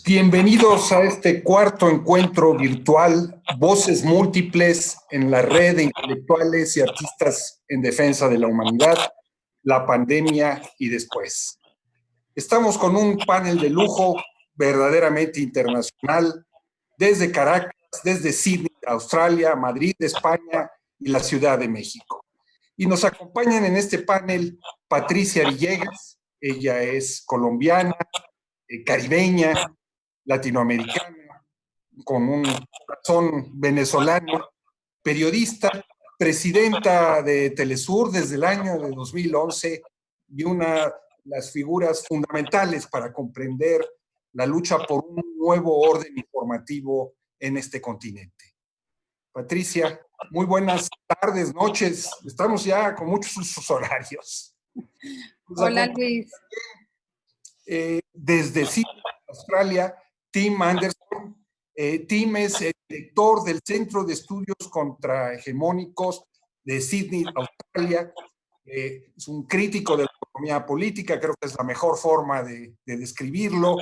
Bienvenidos a este cuarto encuentro virtual, Voces Múltiples en la red de intelectuales y artistas en defensa de la humanidad, la pandemia y después. Estamos con un panel de lujo verdaderamente internacional, desde Caracas, desde Sydney, Australia, Madrid, España y la Ciudad de México. Y nos acompañan en este panel Patricia Villegas, ella es colombiana, caribeña, latinoamericana, con un corazón venezolano, periodista, presidenta de Telesur desde el año de 2011 y una de las figuras fundamentales para comprender la lucha por un nuevo orden informativo en este continente. Patricia, muy buenas tardes, noches. Estamos ya con muchos usos horarios. Hola, Luis. Desde Sydney, Australia, Tim Anderson. Tim es el director del Centro de Estudios Contrahegemónicos de Sydney, Australia. Es un crítico de la economía política, creo que es la mejor forma de describirlo.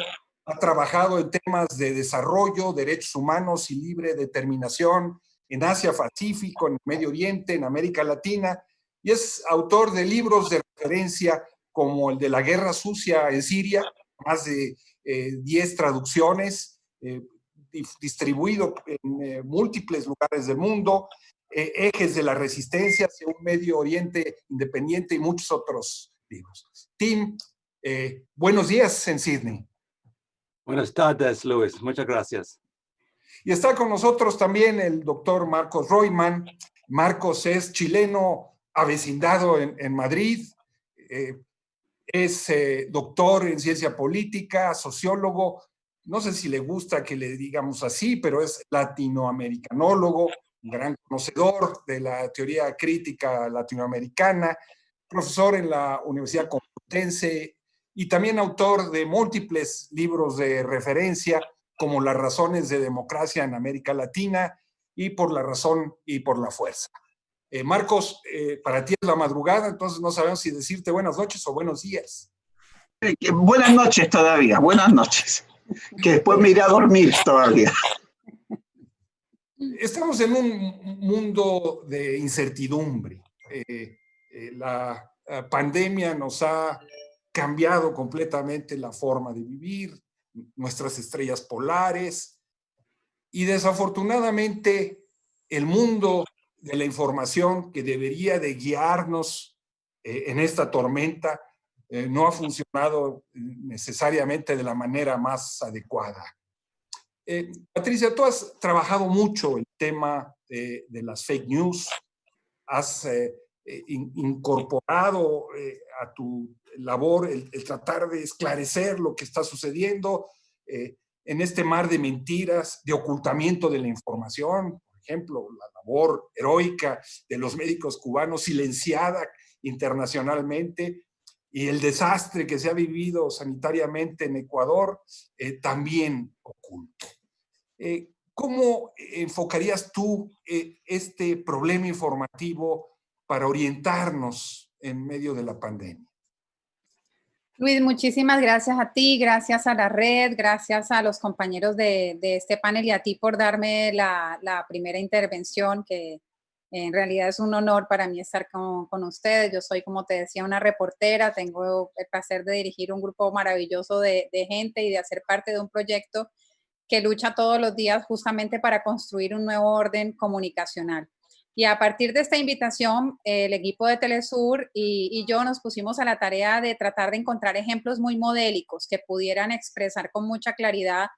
Ha trabajado en temas de desarrollo, derechos humanos y libre determinación en Asia-Pacífico, en el Medio Oriente, en América Latina, y es autor de libros de referencia como el de la guerra sucia en Siria, más de 10 traducciones, distribuido en múltiples lugares del mundo, Ejes de la Resistencia hacia un Medio Oriente independiente y muchos otros libros. Tim, buenos días en Sydney. Buenas tardes, Luis. Muchas gracias. Y está con nosotros también el doctor Marcos Royman. Marcos es chileno avecindado en Madrid, es doctor en ciencia política, sociólogo, no sé si le gusta que le digamos así, pero es latinoamericanólogo, un gran conocedor de la teoría crítica latinoamericana, profesor en la Universidad Complutense y también autor de múltiples libros de referencia, como Las razones de democracia en América Latina y Por la razón y por la fuerza. Marcos, para ti es la madrugada, entonces no sabemos si decirte buenas noches o buenos días. Buenas noches todavía, buenas noches. Que después me iré a dormir todavía. Estamos en un mundo de incertidumbre. La pandemia nos ha cambiado completamente la forma de vivir, nuestras estrellas polares, y desafortunadamente el mundo de la información que debería de guiarnos en esta tormenta no ha funcionado necesariamente de la manera más adecuada. Patricia, tú has trabajado mucho el tema de las fake news, has incorporado a tu labor el tratar de esclarecer lo que está sucediendo en este mar de mentiras, de ocultamiento de la información. Por ejemplo, la labor heroica de los médicos cubanos, silenciada internacionalmente, y el desastre que se ha vivido sanitariamente en Ecuador, también oculto. ¿Cómo enfocarías tú este problema informativo para orientarnos en medio de la pandemia? Luis, muchísimas gracias a ti, gracias a la red, gracias a los compañeros de este panel y a ti por darme la primera intervención, que en realidad es un honor para mí estar con ustedes. Yo soy, como te decía, una reportera, tengo el placer de dirigir un grupo maravilloso de gente y de hacer parte de un proyecto que lucha todos los días justamente para construir un nuevo orden comunicacional. Y a partir de esta invitación, el equipo de Telesur y yo nos pusimos a la tarea de tratar de encontrar ejemplos muy modélicos que pudieran expresar con mucha claridad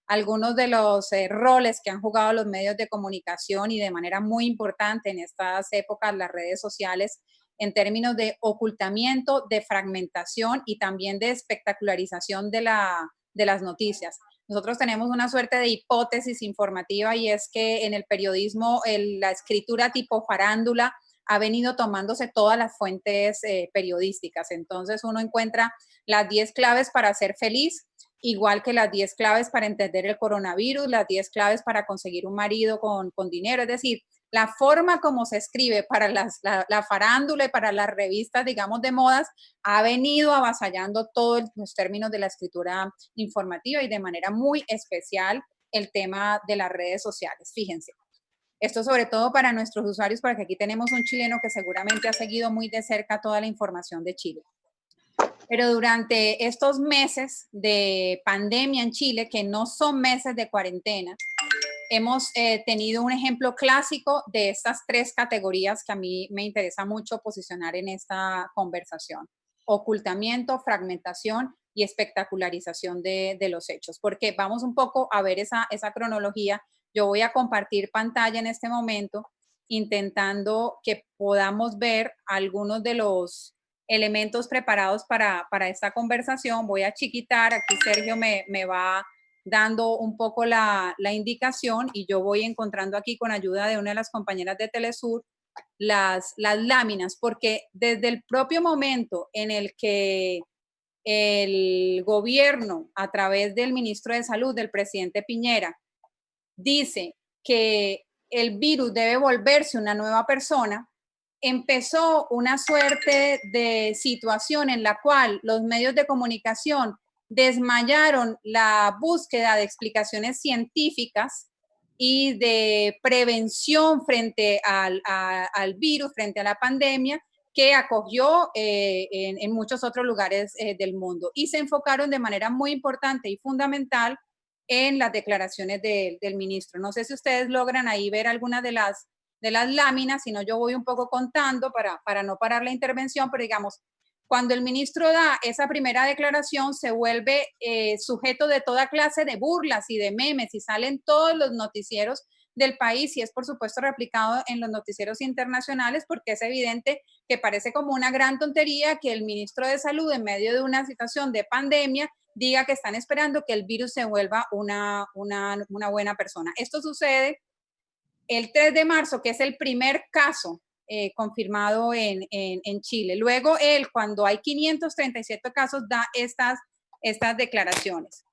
algunos de los roles que han jugado los medios de comunicación y de manera muy importante en estas épocas las redes sociales en términos de ocultamiento, de fragmentación y también de espectacularización de las noticias. Nosotros tenemos una suerte de hipótesis informativa y es que en el periodismo la escritura tipo farándula ha venido tomándose todas las fuentes periodísticas. Entonces uno encuentra las 10 claves para ser feliz, igual que las 10 claves para entender el coronavirus, las 10 claves para conseguir un marido con dinero. Es decir, la forma como se escribe para la farándula y para las revistas, digamos, de modas, ha venido avasallando todos los términos de la escritura informativa y de manera muy especial el tema de las redes sociales. Fíjense. Esto sobre todo para nuestros usuarios, porque aquí tenemos un chileno que seguramente ha seguido muy de cerca toda la información de Chile. Pero durante estos meses de pandemia en Chile, que no son meses de cuarentena, hemos tenido un ejemplo clásico de estas tres categorías que a mí me interesa mucho posicionar en esta conversación: ocultamiento, fragmentación y espectacularización de los hechos. Porque vamos un poco a ver esa cronología. Yo voy a compartir pantalla en este momento, intentando que podamos ver algunos de los elementos preparados para esta conversación. Voy a chiquitar, aquí Sergio me va dando un poco la indicación y yo voy encontrando aquí con ayuda de una de las compañeras de Telesur las láminas, porque desde el propio momento en el que el gobierno, a través del ministro de Salud, del presidente Piñera, dice que el virus debe volverse una nueva persona, empezó una suerte de situación en la cual los medios de comunicación desmayaron la búsqueda de explicaciones científicas y de prevención frente al virus, frente a la pandemia, que acogió en muchos otros lugares del mundo. Y se enfocaron de manera muy importante y fundamental en las declaraciones del ministro. No sé si ustedes logran ahí ver algunas de las láminas, sino yo voy un poco contando para no parar la intervención, pero digamos, cuando el ministro da esa primera declaración, se vuelve sujeto de toda clase de burlas y de memes y salen todos los noticieros del país y es por supuesto replicado en los noticieros internacionales porque es evidente que parece como una gran tontería que el ministro de Salud en medio de una situación de pandemia diga que están esperando que el virus se vuelva una buena persona. Esto sucede el 3 de marzo, que es el primer caso confirmado en Chile. Luego él, cuando hay 537 casos, da estas declaraciones.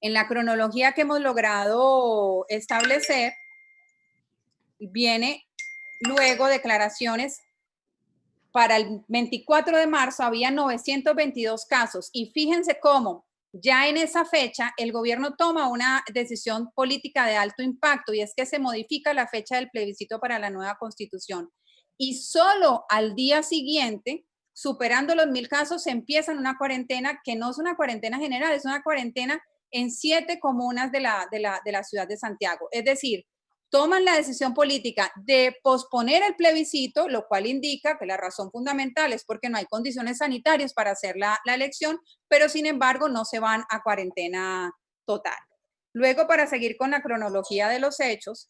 En la cronología que hemos logrado establecer, viene luego declaraciones. Para el 24 de marzo había 922 casos y fíjense cómo ya en esa fecha el gobierno toma una decisión política de alto impacto y es que se modifica la fecha del plebiscito para la nueva constitución. Y solo al día siguiente, superando los 1000 casos, se empieza una cuarentena que no es una cuarentena general, es una cuarentena en 7 comunas de la ciudad de Santiago. Es decir, toman la decisión política de posponer el plebiscito, lo cual indica que la razón fundamental es porque no hay condiciones sanitarias para hacer la elección, pero sin embargo no se van a cuarentena total. Luego, para seguir con la cronología de los hechos,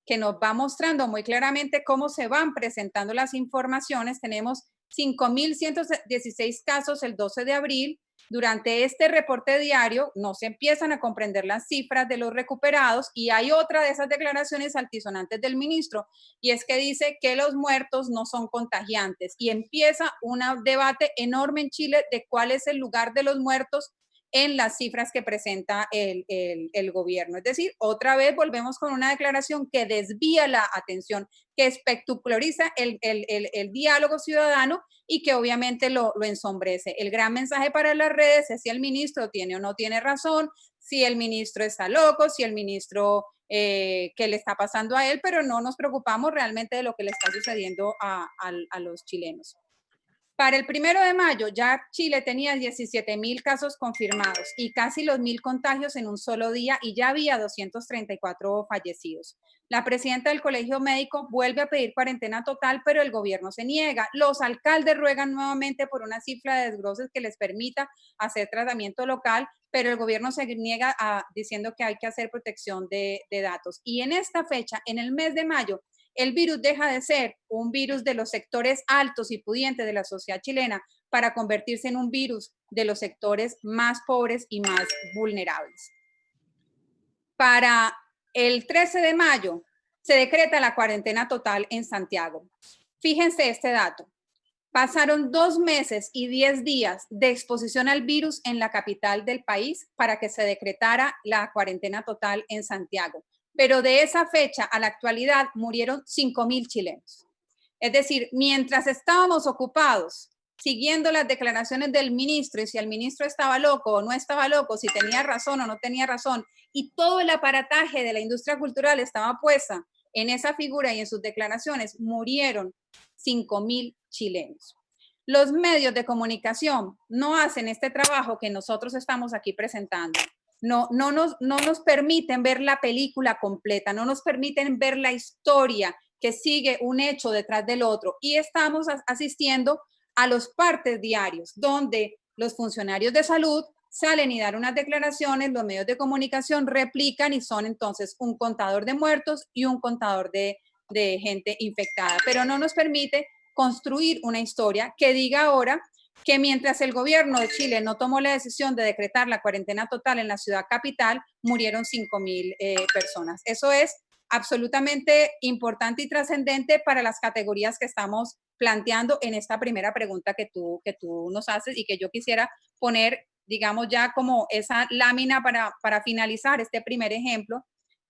que nos va mostrando muy claramente cómo se van presentando las informaciones, tenemos 5.116 casos el 12 de abril. Durante este reporte diario no se empiezan a comprender las cifras de los recuperados y hay otra de esas declaraciones altisonantes del ministro y es que dice que los muertos no son contagiantes y empieza un debate enorme en Chile de cuál es el lugar de los muertos en las cifras que presenta el gobierno. Es decir, otra vez volvemos con una declaración que desvía la atención, que espectaculariza el diálogo ciudadano y que obviamente lo ensombrece. El gran mensaje para las redes es si el ministro tiene o no tiene razón, si el ministro está loco, si el ministro qué le está pasando a él, pero no nos preocupamos realmente de lo que le está sucediendo a los chilenos. Para el 1 de mayo ya Chile tenía 17.000 casos confirmados y casi los 1.000 contagios en un solo día y ya había 234 fallecidos. La presidenta del Colegio Médico vuelve a pedir cuarentena total, pero el gobierno se niega. Los alcaldes ruegan nuevamente por una cifra de desgloses que les permita hacer tratamiento local, pero el gobierno se niega diciendo que hay que hacer protección de datos. Y en esta fecha, en el mes de mayo, el virus deja de ser un virus de los sectores altos y pudientes de la sociedad chilena para convertirse en un virus de los sectores más pobres y más vulnerables. Para el 13 de mayo se decreta la cuarentena total en Santiago. Fíjense este dato. Pasaron 2 meses y 10 días de exposición al virus en la capital del país para que se decretara la cuarentena total en Santiago. pero de esa fecha a la actualidad murieron 5.000 chilenos. Es decir, mientras estábamos ocupados siguiendo las declaraciones del ministro y si el ministro estaba loco o no estaba loco, si tenía razón o no tenía razón, y todo el aparataje de la industria cultural estaba puesta en esa figura y en sus declaraciones, murieron 5.000 chilenos. Los medios de comunicación no hacen este trabajo que nosotros estamos aquí presentando. No nos permiten ver la película completa, no nos permiten ver la historia que sigue un hecho detrás del otro. Y estamos asistiendo a los partes diarios, donde los funcionarios de salud salen y dan unas declaraciones, los medios de comunicación replican y son entonces un contador de muertos y un contador de gente infectada. Pero no nos permite construir una historia que diga ahora que mientras el gobierno de Chile no tomó la decisión de decretar la cuarentena total en la ciudad capital, murieron 5.000 personas. Eso es absolutamente importante y trascendente para las categorías que estamos planteando en esta primera pregunta que tú nos haces y que yo quisiera poner, digamos, ya como esa lámina para finalizar este primer ejemplo,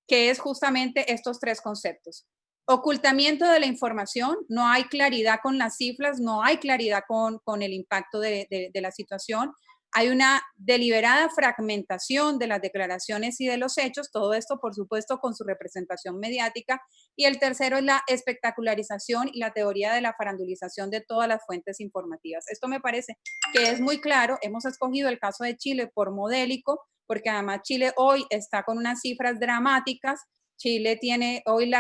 que es justamente estos tres conceptos. Ocultamiento de la información, no hay claridad con las cifras, no hay claridad con el impacto de la situación. Hay una deliberada fragmentación de las declaraciones y de los hechos, todo esto, por supuesto, con su representación mediática. Y el tercero es la espectacularización y la teoría de la farandulización de todas las fuentes informativas. Esto me parece que es muy claro. Hemos escogido el caso de Chile por modélico, porque además Chile hoy está con unas cifras dramáticas. Chile tiene hoy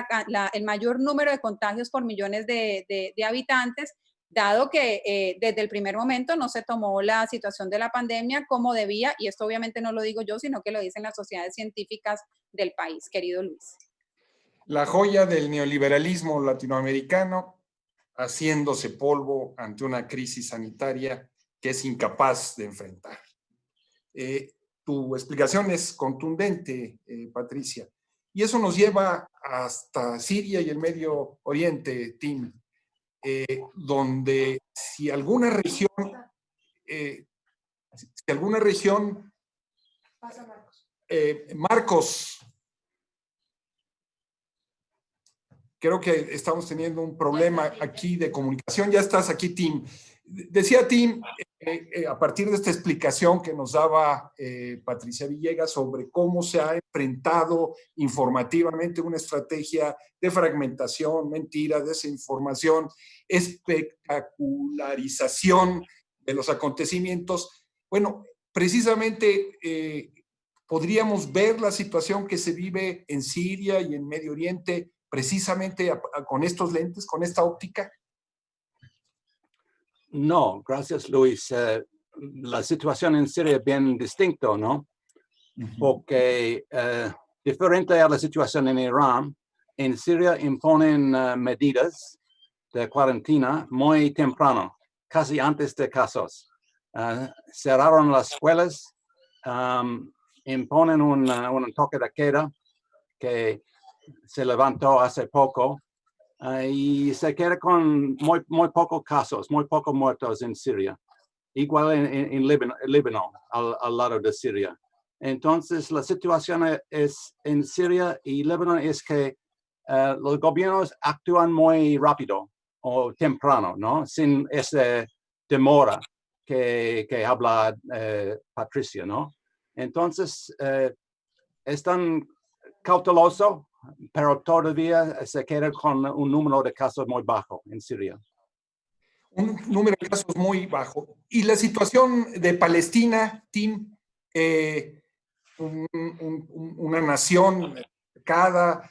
el mayor número de contagios por millones de habitantes, dado que desde el primer momento no se tomó la situación de la pandemia como debía, y esto obviamente no lo digo yo, sino que lo dicen las sociedades científicas del país, querido Luis. La joya del neoliberalismo latinoamericano haciéndose polvo ante una crisis sanitaria que es incapaz de enfrentar. Tu explicación es contundente, Patricia, y eso nos lleva hasta Siria y el Medio Oriente, Tim. Donde si alguna región, Marcos, creo que estamos teniendo un problema aquí de comunicación. Ya estás aquí, Tim. Decía Tim, a partir de esta explicación que nos daba Patricia Villegas sobre cómo se ha enfrentado informativamente una estrategia de fragmentación, mentira, desinformación, espectacularización de los acontecimientos. Bueno, precisamente podríamos ver la situación que se vive en Siria y en Medio Oriente precisamente con estos lentes, con esta óptica. No, gracias, Luis. La situación en Siria es bien distinta, ¿no? Porque diferente a la situación en Irán, en Siria imponen medidas de cuarentena muy temprano, casi antes de casos. Cerraron las escuelas, imponen un toque de queda que se levantó hace poco. Y se queda con muy pocos casos, muy pocos muertos en Siria. Igual en Líbano, al lado de Siria. Entonces, la situación es en Siria y Líbano es que los gobiernos actúan muy rápido o temprano, ¿no? Sin esa demora que habla Patricia, ¿no? Entonces, están cautelosos, pero todavía se queda con un número de casos muy bajo en Siria. Un número de casos muy bajo. Y la situación de Palestina, Tim, una nación cada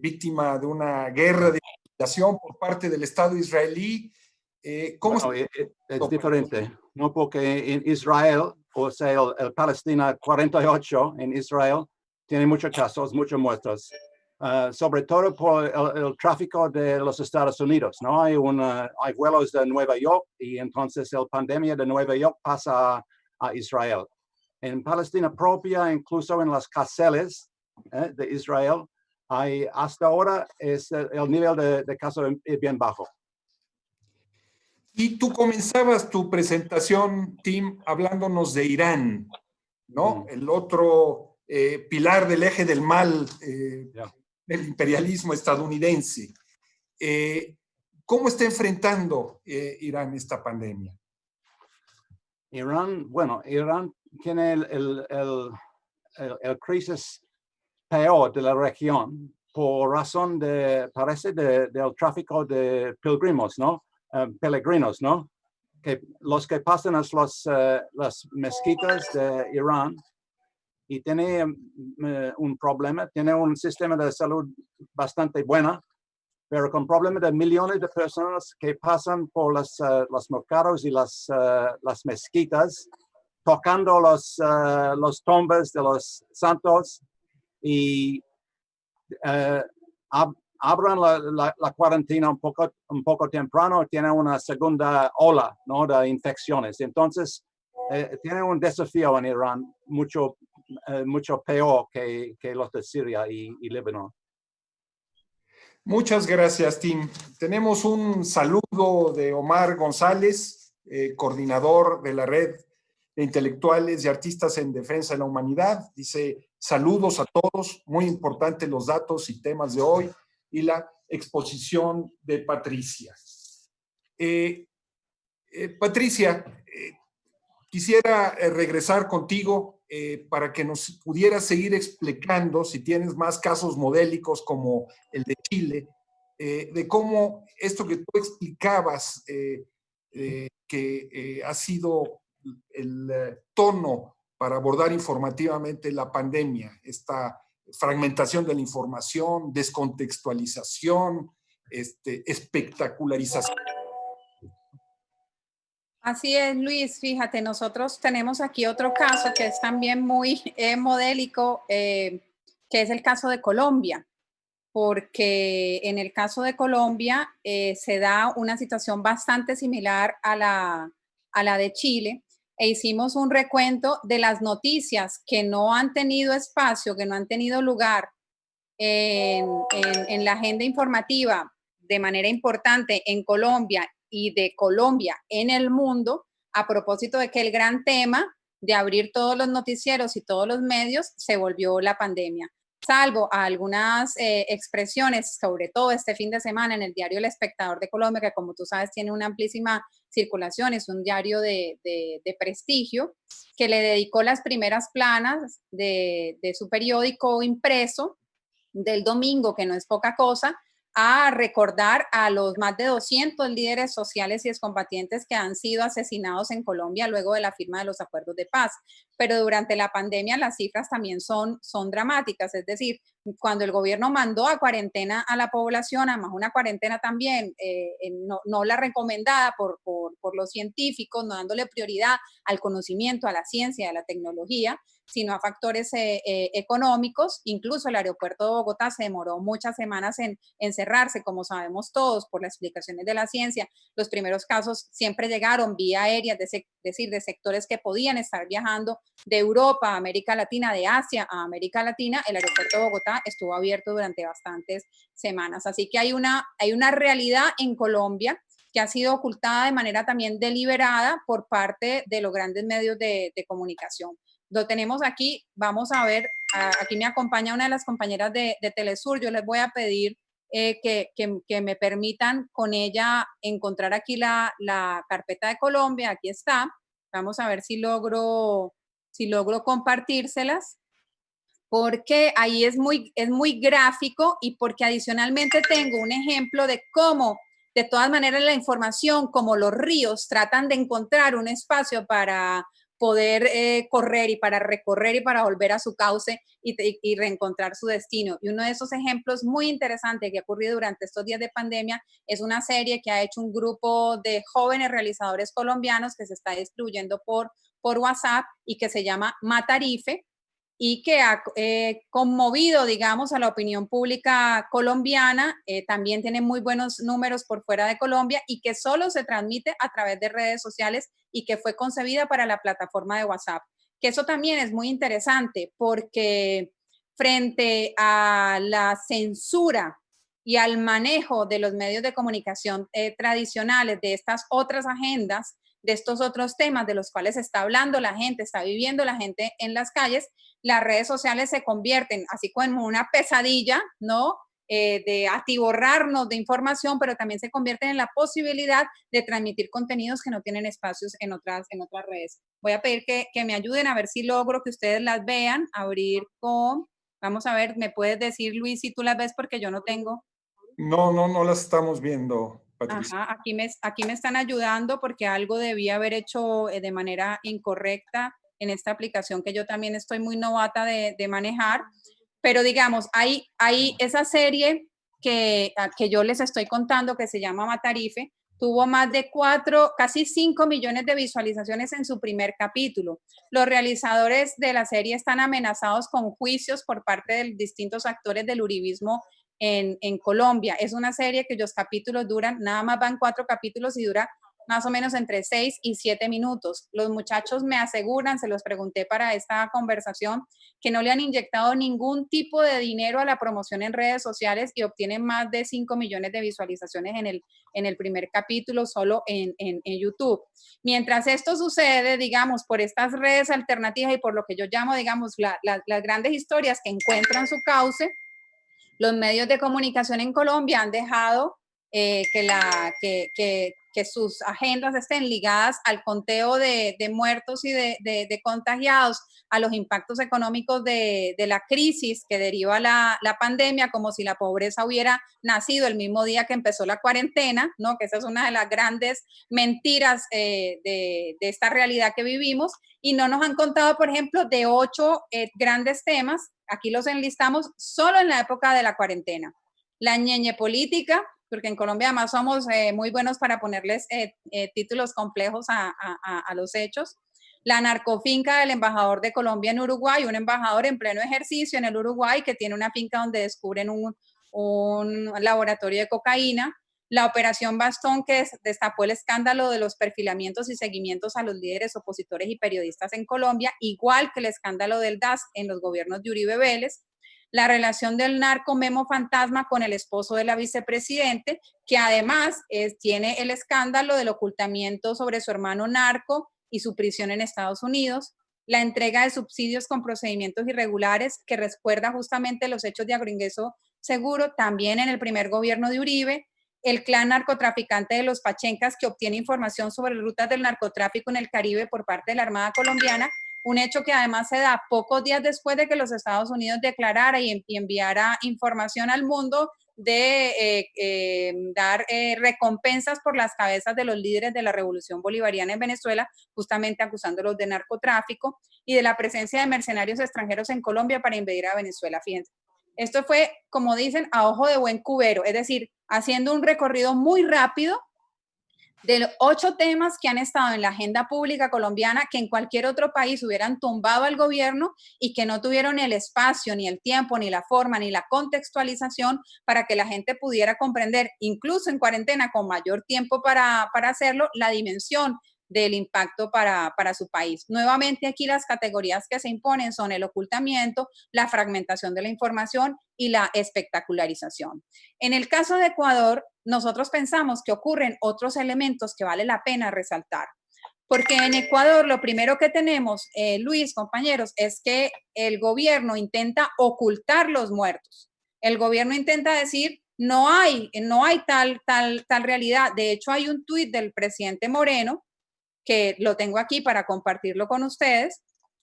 víctima de una guerra de ocupación por parte del Estado israelí. ¿Cómo bueno, es diferente, ¿no? Porque en Israel, o sea, el Palestina 48 en Israel, tiene muchos casos, muchas muestras. Sobre todo por el tráfico de los Estados Unidos, ¿no? Hay vuelos de Nueva York y entonces la pandemia de Nueva York pasa a Israel. En Palestina propia, incluso en las cárceles de Israel, hasta ahora el nivel de casos es bien bajo. Y tú comenzabas tu presentación, Tim, hablándonos de Irán, ¿no? El otro pilar del eje del mal Yeah. del imperialismo estadounidense. ¿Cómo está enfrentando Irán esta pandemia? Irán, bueno, Irán tiene el crisis peor de la región por razón parece, del tráfico de pilgrinos, ¿no? Peregrinos, ¿no? Que los que pasan a las mezquitas de Irán y tiene un problema, tiene un sistema de salud bastante bueno, pero con problemas de millones de personas que pasan por los mercados y las mezquitas, tocando los tumbas de los santos y abran la cuarentena un poco temprano, tiene una segunda ola, ¿no? De infecciones. Entonces, tiene un desafío en Irán mucho peor que los de Siria y Líbano. Muchas gracias, Tim. Tenemos un saludo de Omar González, coordinador de la Red de Intelectuales y Artistas en Defensa de la Humanidad. Dice, saludos a todos, muy importantes los datos y temas de hoy y la exposición de Patricia. Patricia, quisiera regresar contigo para que nos pudieras seguir explicando, si tienes más casos modélicos como el de Chile, de cómo esto que tú explicabas, que ha sido el tono para abordar informativamente la pandemia, esta fragmentación de la información, descontextualización, espectacularización. Así es, Luis. Fíjate, nosotros tenemos aquí otro caso que es también muy modélico, que es el caso de Colombia, porque en el caso de Colombia se da una situación bastante similar a la de Chile, e hicimos un recuento de las noticias que no han tenido espacio, que no han tenido lugar en la agenda informativa de manera importante en Colombia y de Colombia en el mundo, a propósito de que el gran tema de abrir todos los noticieros y todos los medios se volvió la pandemia. Salvo a algunas expresiones, sobre todo este fin de semana en el diario El Espectador de Colombia, que como tú sabes tiene una amplísima circulación, es un diario de prestigio, que le dedicó las primeras planas de su periódico impreso del domingo, que no es poca cosa, a recordar a los más de 200 líderes sociales y excombatientes que han sido asesinados en Colombia luego de la firma de los acuerdos de paz. Pero durante la pandemia las cifras también son dramáticas, es decir, cuando el gobierno mandó a cuarentena a la población, además una cuarentena también no la recomendada por los científicos, no dándole prioridad al conocimiento, a la ciencia, a la tecnología, sino a factores económicos. Incluso el aeropuerto de Bogotá se demoró muchas semanas en cerrarse, como sabemos todos, por las explicaciones de la ciencia. Los primeros casos siempre llegaron vía aérea, es decir, de sectores que podían estar viajando de Europa a América Latina, de Asia a América Latina. El aeropuerto de Bogotá estuvo abierto durante bastantes semanas. Así que hay una realidad en Colombia que ha sido ocultada de manera también deliberada por parte de los grandes medios de comunicación. Lo tenemos aquí, vamos a ver, aquí me acompaña una de las compañeras de Telesur. Yo les voy a pedir que me permitan con ella encontrar aquí la carpeta de Colombia. Aquí está. Vamos a ver si logro compartírselas, porque ahí es muy gráfico, y porque adicionalmente tengo un ejemplo de cómo, de todas maneras, la información, como los ríos, tratan de encontrar un espacio para poder correr y para recorrer y para volver a su cauce y reencontrar su destino. Y uno de esos ejemplos muy interesantes que ha ocurrido durante estos días de pandemia es una serie que ha hecho un grupo de jóvenes realizadores colombianos que se está distribuyendo por WhatsApp y que se llama Matarife, y que ha conmovido, digamos, a la opinión pública colombiana. También tiene muy buenos números por fuera de Colombia, y que solo se transmite a través de redes sociales y que fue concebida para la plataforma de WhatsApp. Que eso también es muy interesante, porque frente a la censura y al manejo de los medios de comunicación tradicionales, de estas otras agendas, de estos otros temas de los cuales está hablando la gente, está viviendo la gente en las calles, las redes sociales se convierten así como una pesadilla, ¿no? De atiborrarnos de información, pero también se convierten en la posibilidad de transmitir contenidos que no tienen espacios en otras redes. Voy a pedir que me ayuden a ver si logro que ustedes las vean, abrir con, vamos a ver, ¿me puedes decir, Luis, si tú las ves? Porque yo no tengo. No las estamos viendo, Patricia. Ajá, aquí me están ayudando porque algo debía haber hecho de manera incorrecta en esta aplicación que yo también estoy muy novata de manejar. Pero digamos, hay esa serie que yo les estoy contando que se llama Matarife, tuvo más de 4, casi 5 millones de visualizaciones en su primer capítulo. Los realizadores de la serie están amenazados con juicios por parte de distintos actores del uribismo en Colombia. Es una serie que los capítulos duran, nada más van 4 capítulos y dura más o menos entre 6 y 7 minutos. Los muchachos me aseguran, se los pregunté para esta conversación, que no le han inyectado ningún tipo de dinero a la promoción en redes sociales y obtienen más de 5 millones de visualizaciones en el primer capítulo solo en YouTube. Mientras esto sucede, digamos, por estas redes alternativas y por lo que yo llamo, digamos, las grandes historias que encuentran su cauce, los medios de comunicación en Colombia han dejado que sus agendas estén ligadas al conteo de muertos y de contagiados, a los impactos económicos de la crisis que deriva la pandemia, como si la pobreza hubiera nacido el mismo día que empezó la cuarentena, ¿no? Que esa es una de las grandes mentiras de esta realidad que vivimos, y no nos han contado, por ejemplo, de 8 grandes temas, aquí los enlistamos, solo en la época de la cuarentena. La ñeñe política, porque en Colombia además somos muy buenos para ponerles títulos complejos a los hechos. La narcofinca del embajador de Colombia en Uruguay, un embajador en pleno ejercicio en el Uruguay que tiene una finca donde descubren un laboratorio de cocaína. La operación Bastón, que destapó el escándalo de los perfilamientos y seguimientos a los líderes opositores y periodistas en Colombia, igual que el escándalo del DAS en los gobiernos de Uribe Vélez. La relación del narco Memo Fantasma con el esposo de la vicepresidente, que además tiene el escándalo del ocultamiento sobre su hermano narco y su prisión en Estados Unidos. La entrega de subsidios con procedimientos irregulares, que recuerda justamente los hechos de agroingreso seguro, también en el primer gobierno de Uribe. El clan narcotraficante de los Pachencas, que obtiene información sobre rutas del narcotráfico en el Caribe por parte de la Armada colombiana, un hecho que además se da pocos días después de que los Estados Unidos declarara y enviara información al mundo de dar recompensas por las cabezas de los líderes de la revolución bolivariana en Venezuela, justamente acusándolos de narcotráfico y de la presencia de mercenarios extranjeros en Colombia para invadir a Venezuela. Fíjense, esto fue, como dicen, a ojo de buen cubero, es decir, haciendo un recorrido muy rápido de los 8 temas que han estado en la agenda pública colombiana, que en cualquier otro país hubieran tumbado al gobierno y que no tuvieron el espacio, ni el tiempo, ni la forma, ni la contextualización para que la gente pudiera comprender, incluso en cuarentena, con mayor tiempo para hacerlo, la dimensión del impacto para su país. Nuevamente aquí las categorías que se imponen son el ocultamiento, la fragmentación de la información y la espectacularización. En el caso de Ecuador, nosotros pensamos que ocurren otros elementos que vale la pena resaltar. Porque en Ecuador lo primero que tenemos, Luis, compañeros, es que el gobierno intenta ocultar los muertos. El gobierno intenta decir, no hay tal realidad. De hecho, hay un tuit del presidente Moreno, que lo tengo aquí para compartirlo con ustedes,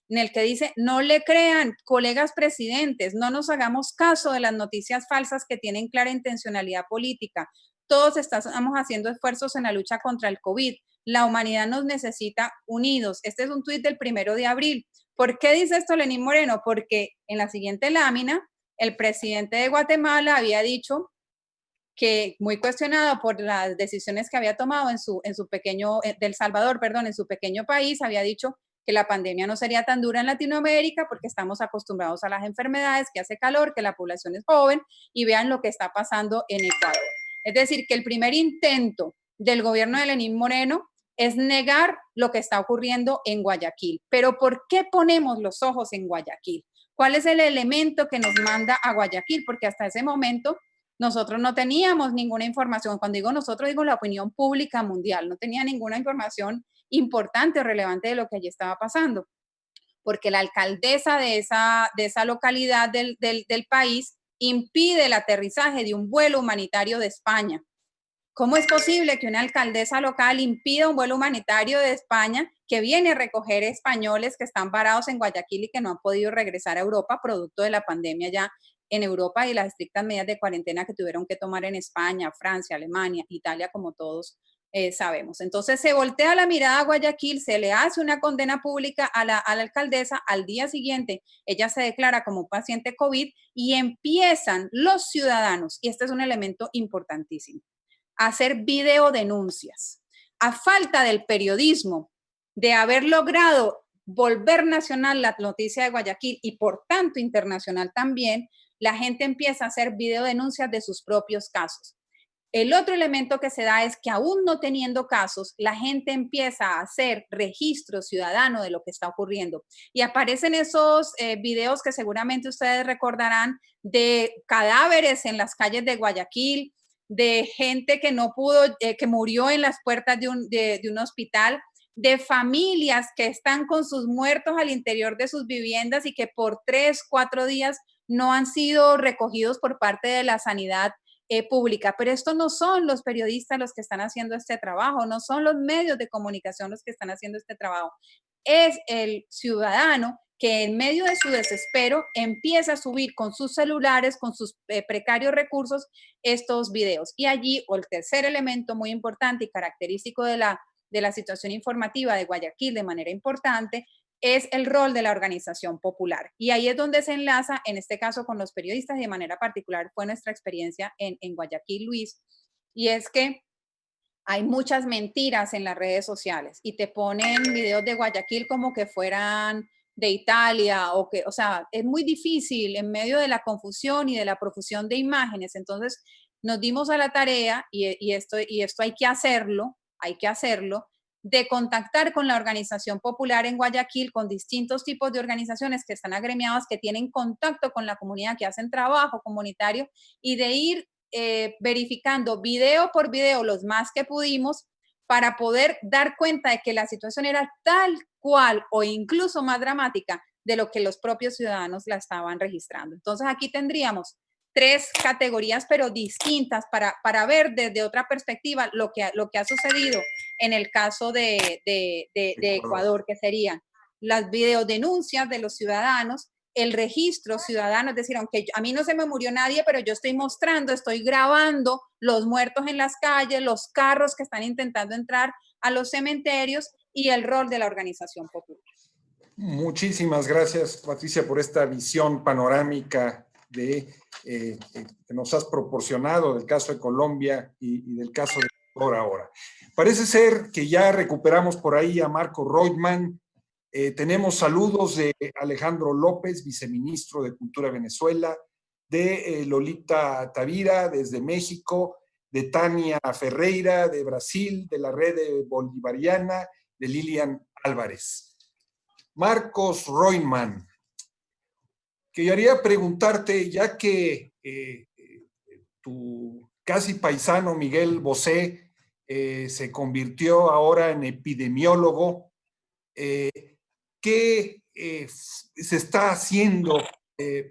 en el que dice, no le crean, colegas presidentes, no nos hagamos caso de las noticias falsas que tienen clara intencionalidad política. Todos estamos haciendo esfuerzos en la lucha contra el COVID. La humanidad nos necesita unidos. Este es un tuit del 1 de abril. ¿Por qué dice esto Lenín Moreno? Porque en la siguiente lámina, el presidente de Guatemala había dicho que, muy cuestionado por las decisiones que había tomado en su pequeño, del Salvador, perdón, en su pequeño país, había dicho que la pandemia no sería tan dura en Latinoamérica porque estamos acostumbrados a las enfermedades, que hace calor, que la población es joven, y vean lo que está pasando en Ecuador. Es decir, que el primer intento del gobierno de Lenín Moreno es negar lo que está ocurriendo en Guayaquil. Pero ¿por qué ponemos los ojos en Guayaquil? ¿Cuál es el elemento que nos manda a Guayaquil? Porque hasta ese momento nosotros no teníamos ninguna información. Cuando digo nosotros, digo la opinión pública mundial. No tenía ninguna información importante o relevante de lo que allí estaba pasando, porque la alcaldesa de esa localidad del país impide el aterrizaje de un vuelo humanitario de España. ¿Cómo es posible que una alcaldesa local impida un vuelo humanitario de España que viene a recoger españoles que están varados en Guayaquil y que no han podido regresar a Europa producto de la pandemia ya en Europa y las estrictas medidas de cuarentena que tuvieron que tomar en España, Francia, Alemania, Italia, como todos sabemos? Entonces se voltea la mirada a Guayaquil, se le hace una condena pública a la alcaldesa, al día siguiente ella se declara como paciente COVID y empiezan los ciudadanos, y este es un elemento importantísimo, hacer videodenuncias. A falta del periodismo, de haber logrado volver nacional la noticia de Guayaquil y por tanto internacional también, la gente empieza a hacer videodenuncias de sus propios casos. El otro elemento que se da es que aún no teniendo casos, la gente empieza a hacer registro ciudadano de lo que está ocurriendo. Y aparecen esos videos que seguramente ustedes recordarán de cadáveres en las calles de Guayaquil, de gente que no pudo, que murió en las puertas de un hospital, de familias que están con sus muertos al interior de sus viviendas y que por 3, 4 días no han sido recogidos por parte de la sanidad pública. Pero estos no son los periodistas los que están haciendo este trabajo, no son los medios de comunicación los que están haciendo este trabajo. Es el ciudadano que en medio de su desespero empieza a subir con sus celulares, con sus precarios recursos, estos videos. Y allí, el tercer elemento muy importante y característico de la situación informativa de Guayaquil de manera importante, es el rol de la organización popular. Y ahí es donde se enlaza, en este caso, con los periodistas y de manera particular fue nuestra experiencia en Guayaquil, Luis, y es que hay muchas mentiras en las redes sociales y te ponen videos de Guayaquil como que fueran de Italia o sea, es muy difícil en medio de la confusión y de la profusión de imágenes. Entonces nos dimos a la tarea y esto hay que hacerlo, de contactar con la organización popular en Guayaquil, con distintos tipos de organizaciones que están agremiadas, que tienen contacto con la comunidad, que hacen trabajo comunitario y de ir verificando video por video los más que pudimos para poder dar cuenta de que la situación era tal cual o incluso más dramática de lo que los propios ciudadanos la estaban registrando. Entonces aquí tendríamos 3 categorías pero distintas para ver desde otra perspectiva lo que ha sucedido en el caso de Ecuador, que serían las videodenuncias de los ciudadanos, el registro ciudadano, es decir, aunque a mí no se me murió nadie, pero yo estoy mostrando, estoy grabando los muertos en las calles, los carros que están intentando entrar a los cementerios y el rol de la organización popular. Muchísimas gracias, Patricia, por esta visión panorámica que nos has proporcionado del caso de Colombia y del caso de Ecuador ahora. Parece ser que ya recuperamos por ahí a Marco Reutemann. Tenemos saludos de Alejandro López, viceministro de Cultura de Venezuela, de Lolita Tavira desde México, de Tania Ferreira de Brasil, de la Red Bolivariana, de Lilian Álvarez. Marcos Reutemann, quería preguntarte, ya que tu casi paisano Miguel Bosé se convirtió ahora en epidemiólogo, ¿qué se está haciendo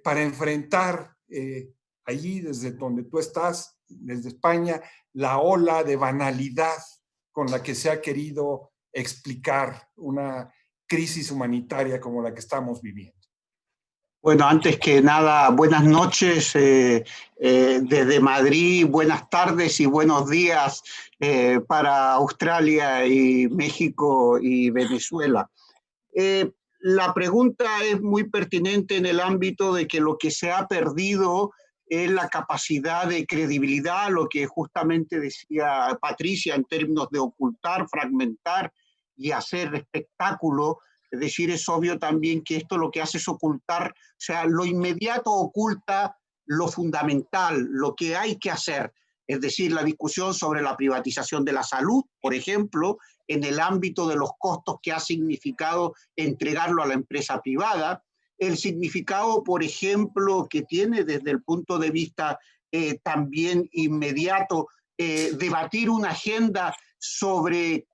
para enfrentar allí desde donde tú estás, desde España, la ola de banalidad con la que se ha querido explicar una crisis humanitaria como la que estamos viviendo? Bueno, antes que nada, buenas noches desde Madrid, buenas tardes y buenos días para Australia y México y Venezuela. La pregunta es muy pertinente en el ámbito de que lo que se ha perdido es la capacidad de credibilidad, lo que justamente decía Patricia en términos de ocultar, fragmentar y hacer espectáculo. Es decir, es obvio también que esto lo que hace es ocultar, o sea, lo inmediato oculta lo fundamental, lo que hay que hacer. Es decir, la discusión sobre la privatización de la salud, por ejemplo, en el ámbito de los costos que ha significado entregarlo a la empresa privada, el significado, por ejemplo, que tiene desde el punto de vista también inmediato, debatir una agenda sobre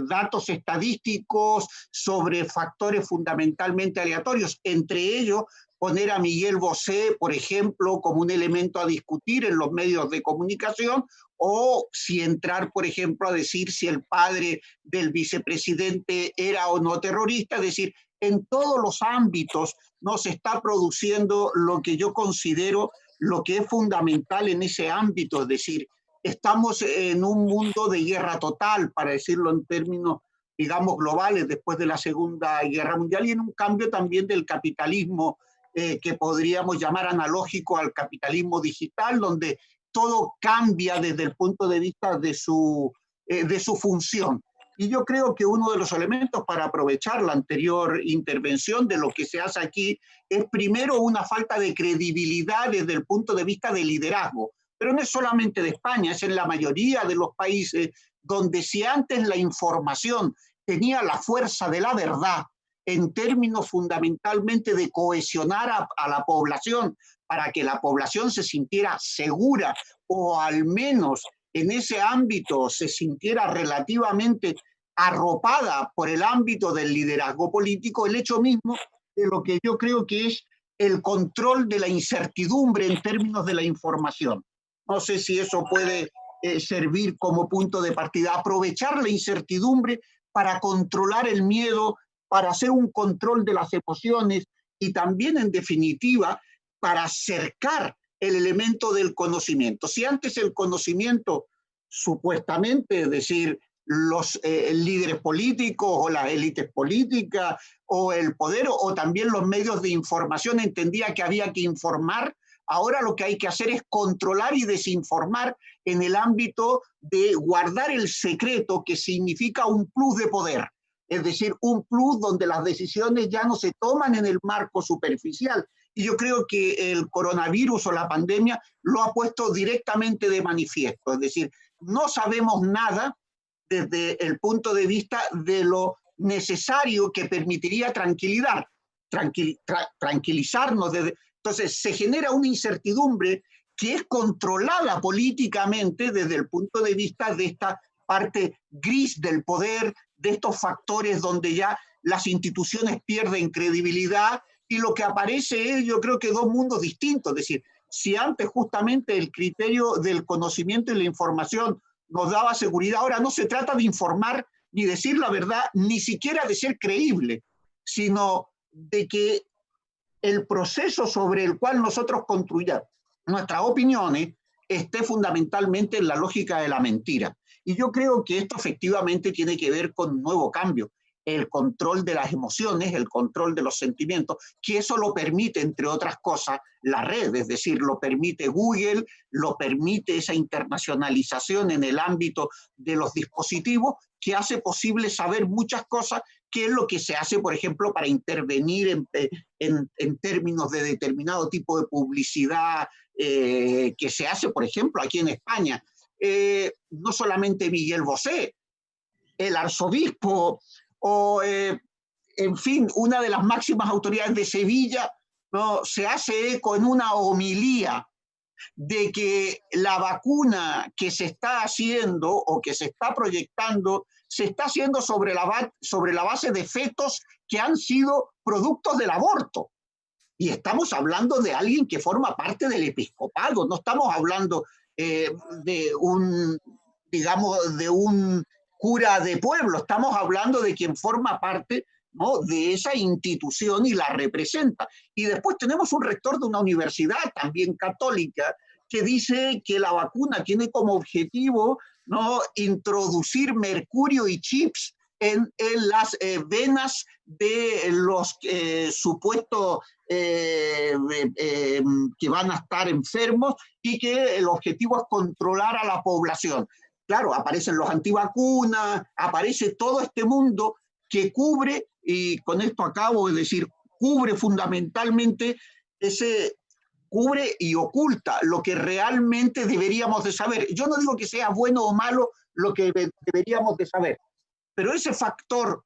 datos estadísticos, sobre factores fundamentalmente aleatorios, entre ellos poner a Miguel Bosé, por ejemplo, como un elemento a discutir en los medios de comunicación, o si entrar, por ejemplo, a decir si el padre del vicepresidente era o no terrorista. Es decir, en todos los ámbitos no se está produciendo lo que yo considero lo que es fundamental en ese ámbito. Es decir, estamos en un mundo de guerra total, para decirlo en términos, digamos, globales, después de la Segunda Guerra Mundial, y en un cambio también del capitalismo que podríamos llamar analógico al capitalismo digital, donde todo cambia desde el punto de vista de su función. Y yo creo que uno de los elementos para aprovechar la anterior intervención de lo que se hace aquí es primero una falta de credibilidad desde el punto de vista de liderazgo. Pero no es solamente de España, es en la mayoría de los países donde si antes la información tenía la fuerza de la verdad, en términos fundamentalmente de cohesionar a la población para que la población se sintiera segura o al menos en ese ámbito se sintiera relativamente arropada por el ámbito del liderazgo político, el hecho mismo de lo que yo creo que es el control de la incertidumbre en términos de la información. No sé si eso puede servir como punto de partida, aprovechar la incertidumbre para controlar el miedo, para hacer un control de las emociones y también, en definitiva, para acercar el elemento del conocimiento. Si antes el conocimiento, supuestamente, es decir, los líderes políticos o las élites políticas o el poder o también los medios de información entendía que había que informar, ahora lo que hay que hacer es controlar y desinformar en el ámbito de guardar el secreto, que significa un plus de poder. Es decir, un plus donde las decisiones ya no se toman en el marco superficial. Y yo creo que el coronavirus o la pandemia lo ha puesto directamente de manifiesto. Es decir, no sabemos nada desde el punto de vista de lo necesario que permitiría tranquilizarnos. Entonces, se genera una incertidumbre que es controlada políticamente desde el punto de vista de esta parte gris del poder, de estos factores donde ya las instituciones pierden credibilidad y lo que aparece es, yo creo que dos mundos distintos. Es decir, si antes justamente el criterio del conocimiento y la información nos daba seguridad, ahora no se trata de informar ni decir la verdad, ni siquiera de ser creíble, sino de que el proceso sobre el cual nosotros construyamos nuestras opiniones esté fundamentalmente en la lógica de la mentira. Y yo creo que esto efectivamente tiene que ver con un nuevo cambio, el control de las emociones, el control de los sentimientos, que eso lo permite, entre otras cosas, la red, es decir, lo permite Google, lo permite esa internacionalización en el ámbito de los dispositivos, que hace posible saber muchas cosas, que es lo que se hace, por ejemplo, para intervenir en términos de determinado tipo de publicidad que se hace, por ejemplo, aquí en España. No solamente Miguel Bosé, el arzobispo o, en fin, una de las máximas autoridades de Sevilla, ¿no? Se hace eco en una homilía de que la vacuna que se está haciendo o que se está proyectando se está haciendo sobre la base de fetos que han sido productos del aborto. Y estamos hablando de alguien que forma parte del episcopado, no estamos hablando de un, digamos, de un cura de pueblo, estamos hablando de quien forma parte, ¿no?, de esa institución y la representa. Y después tenemos un rector de una universidad también católica que dice que la vacuna tiene como objetivo, ¿no?, introducir mercurio y chips en las venas de los supuestos que van a estar enfermos y que el objetivo es controlar a la población. Claro, aparecen los antivacunas, aparece todo este mundo que cubre, y con esto acabo de decir, cubre fundamentalmente cubre y oculta lo que realmente deberíamos de saber. Yo no digo que sea bueno o malo lo que deberíamos de saber, pero ese factor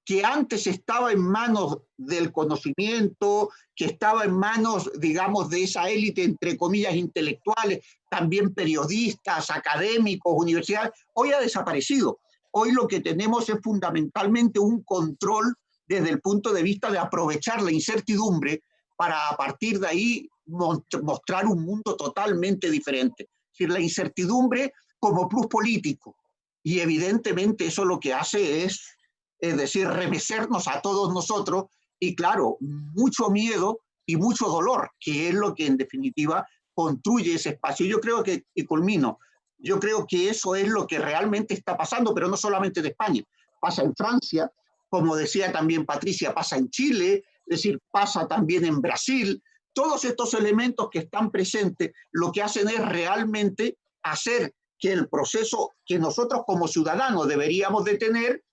que antes estaba en manos del conocimiento, que estaba en manos, digamos, de esa élite, entre comillas, intelectuales, también periodistas, académicos, universidades, hoy ha desaparecido. Hoy lo que tenemos es fundamentalmente un control desde el punto de vista de aprovechar la incertidumbre para a partir de ahí mostrar un mundo totalmente diferente. Es decir, la incertidumbre como plus político. Y evidentemente eso lo que hace es decir, remecernos a todos nosotros y claro, mucho miedo y mucho dolor, que es lo que en definitiva construye ese espacio. Yo creo que, y culmino, yo creo que eso es lo que realmente está pasando, pero no solamente en España, pasa en Francia, como decía también Patricia, pasa en Chile, es decir, pasa también en Brasil. Todos estos elementos que están presentes lo que hacen es realmente hacer que el proceso que nosotros como ciudadanos deberíamos de tener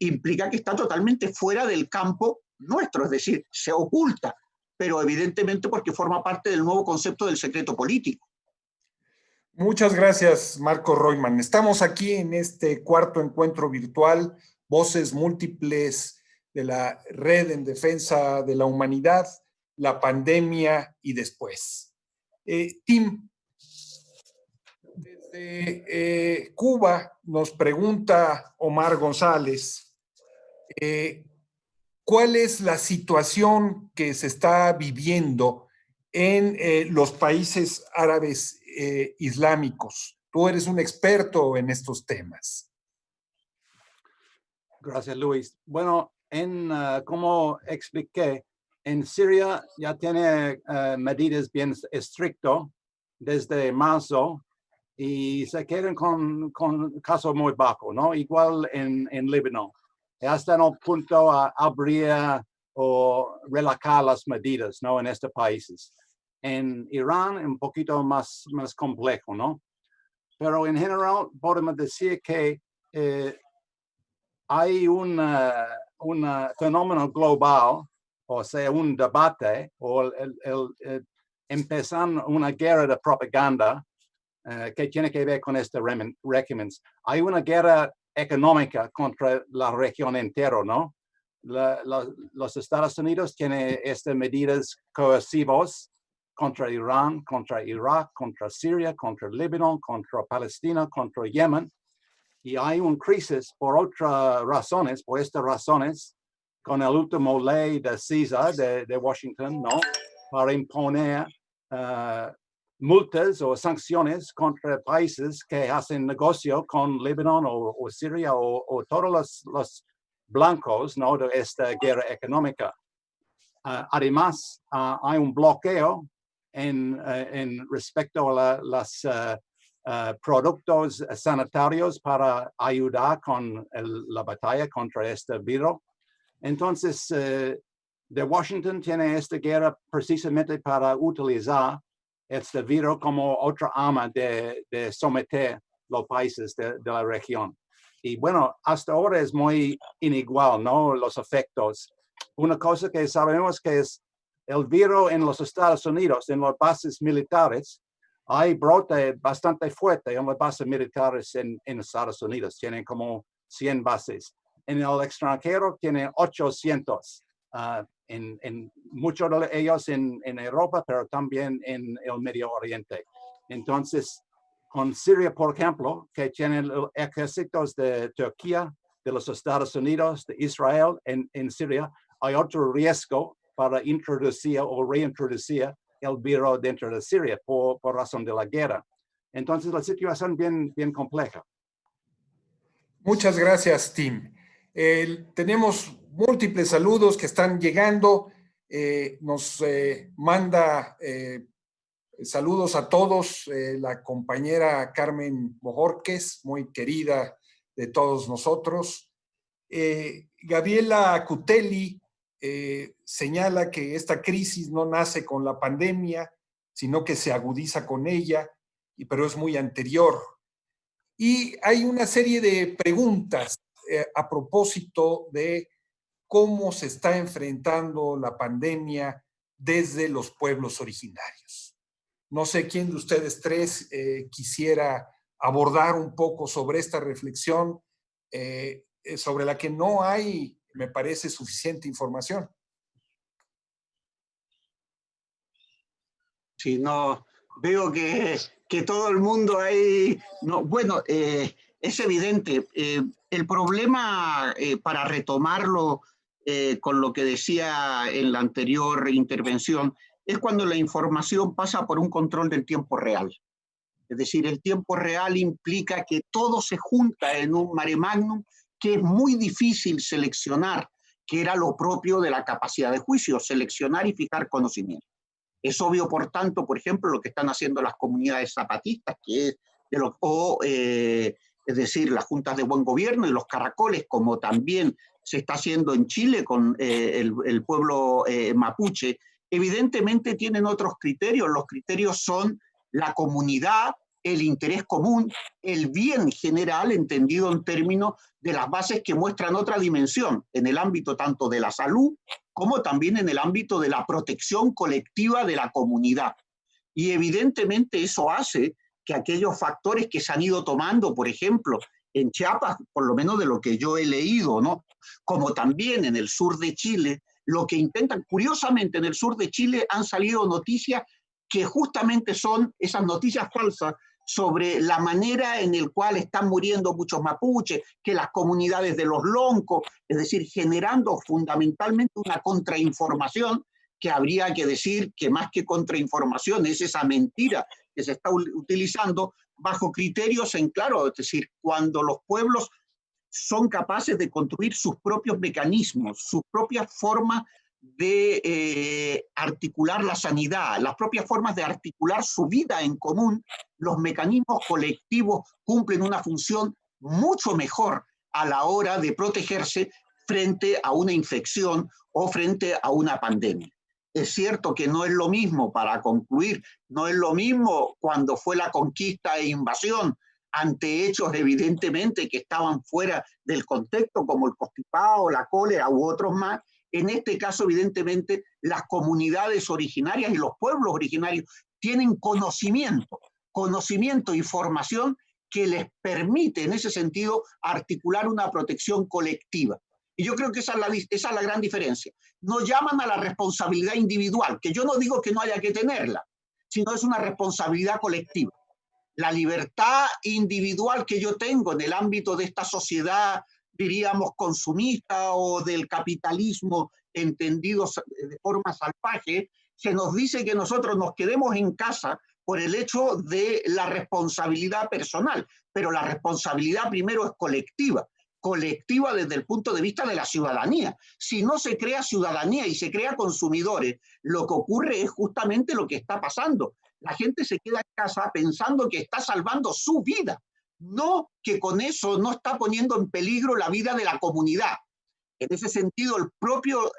implica que está totalmente fuera del campo nuestro, es decir, se oculta, pero evidentemente porque forma parte del nuevo concepto del secreto político. Muchas gracias, Marco Royman. Estamos aquí en este cuarto encuentro virtual, Voces Múltiples de la Red en Defensa de la Humanidad, la Pandemia y Después. Tim, desde Cuba nos pregunta Omar González, ¿cuál es la situación que se está viviendo en los países árabes islámicos? Tú eres un experto en estos temas. Gracias, Luis. Bueno, como expliqué, en Siria ya tiene medidas bien estrictas desde marzo y se quedan con casos muy bajos, ¿no? Igual en Líbano. Hasta en un punto a abrir o relajar las medidas, ¿no? En estos países. En Irán, un poquito más complejo, ¿no? Pero en general, podemos decir que hay un fenómeno global, o sea, un debate, o empezando una guerra de propaganda que tiene que ver con este régimen. Hay una guerra económica contra la región entera, ¿no? Los Estados Unidos tienen estas medidas coercivas contra Irán, contra Irak, contra Siria, contra Líbano, contra Palestina, contra Yemen. Y hay una crisis por otras razones, por estas razones, con el último ley de CISA de Washington, ¿no? Para imponer multas o sanciones contra países que hacen negocio con Líbano o Siria o todos los blancos, ¿no? De esta guerra económica. Además, hay un bloqueo en respecto a los productos sanitarios para ayudar con la batalla contra este virus. Entonces, de Washington tiene esta guerra precisamente para utilizar este virus como otra arma de someter los países de la región. Y bueno, hasta ahora es muy inigual, ¿no? Los efectos. Una cosa que sabemos que es el virus en los Estados Unidos, en las bases militares, hay brote bastante fuerte en las bases militares en Estados Unidos. Tienen como 100 bases. En el extranjero tienen 800. En muchos de ellos en Europa, pero también en el Medio Oriente. Entonces, con Siria, por ejemplo, que tienen ejércitos de Turquía, de los Estados Unidos, de Israel en Siria, hay otro riesgo para introducir o reintroducir el virus dentro de Siria por razón de la guerra. Entonces, la situación bien compleja. Muchas gracias, Tim. Tenemos múltiples saludos que están llegando. Nos manda saludos a todos la compañera Carmen Bojorquez, muy querida de todos nosotros. Gabriela Cutelli señala que esta crisis no nace con la pandemia, sino que se agudiza con ella, pero es muy anterior. Y hay una serie de preguntas a propósito de cómo se está enfrentando la pandemia desde los pueblos originarios. No sé quién de ustedes tres quisiera abordar un poco sobre esta reflexión sobre la que no hay me parece suficiente información. Sí, no, veo que todo el mundo ahí, no, bueno, es evidente. El problema, para retomarlo con lo que decía en la anterior intervención, es cuando la información pasa por un control del tiempo real. Es decir, el tiempo real implica que todo se junta en un mare magnum que es muy difícil seleccionar, que era lo propio de la capacidad de juicio, seleccionar y fijar conocimiento. Es obvio, por tanto, por ejemplo, lo que están haciendo las comunidades zapatistas, que es es decir, las juntas de buen gobierno y los caracoles, como también se está haciendo en Chile con el pueblo mapuche, evidentemente tienen otros criterios. Los criterios son la comunidad, el interés común, el bien general, entendido en términos de las bases que muestran otra dimensión, en el ámbito tanto de la salud como también en el ámbito de la protección colectiva de la comunidad. Y evidentemente eso hace que aquellos factores que se han ido tomando, por ejemplo, en Chiapas, por lo menos de lo que yo he leído, ¿no?, como también en el sur de Chile, lo que intentan, curiosamente en el sur de Chile han salido noticias que justamente son esas noticias falsas sobre la manera en la cual están muriendo muchos mapuches, que las comunidades de los loncos, es decir, generando fundamentalmente una contrainformación, que habría que decir que más que contrainformación es esa mentira que se está utilizando bajo criterios en claro, es decir, cuando los pueblos son capaces de construir sus propios mecanismos, sus propias formas de articular la sanidad, las propias formas de articular su vida en común, los mecanismos colectivos cumplen una función mucho mejor a la hora de protegerse frente a una infección o frente a una pandemia. Es cierto que no es lo mismo, para concluir, no es lo mismo cuando fue la conquista e invasión ante hechos evidentemente que estaban fuera del contexto, como el constipado, la cólera u otros más. En este caso, evidentemente, las comunidades originarias y los pueblos originarios tienen conocimiento y formación que les permite, en ese sentido, articular una protección colectiva. Y yo creo que esa es la gran diferencia. No llaman a la responsabilidad individual, que yo no digo que no haya que tenerla, sino es una responsabilidad colectiva. La libertad individual que yo tengo en el ámbito de esta sociedad, diríamos, consumista o del capitalismo entendido de forma salvaje, se nos dice que nosotros nos quedemos en casa por el hecho de la responsabilidad personal, pero la responsabilidad primero es colectiva desde el punto de vista de la ciudadanía. Si no se crea ciudadanía y se crea consumidores, lo que ocurre es justamente lo que está pasando. La gente se queda en casa pensando que está salvando su vida, no que con eso no está poniendo en peligro la vida de la comunidad. En ese sentido, el propio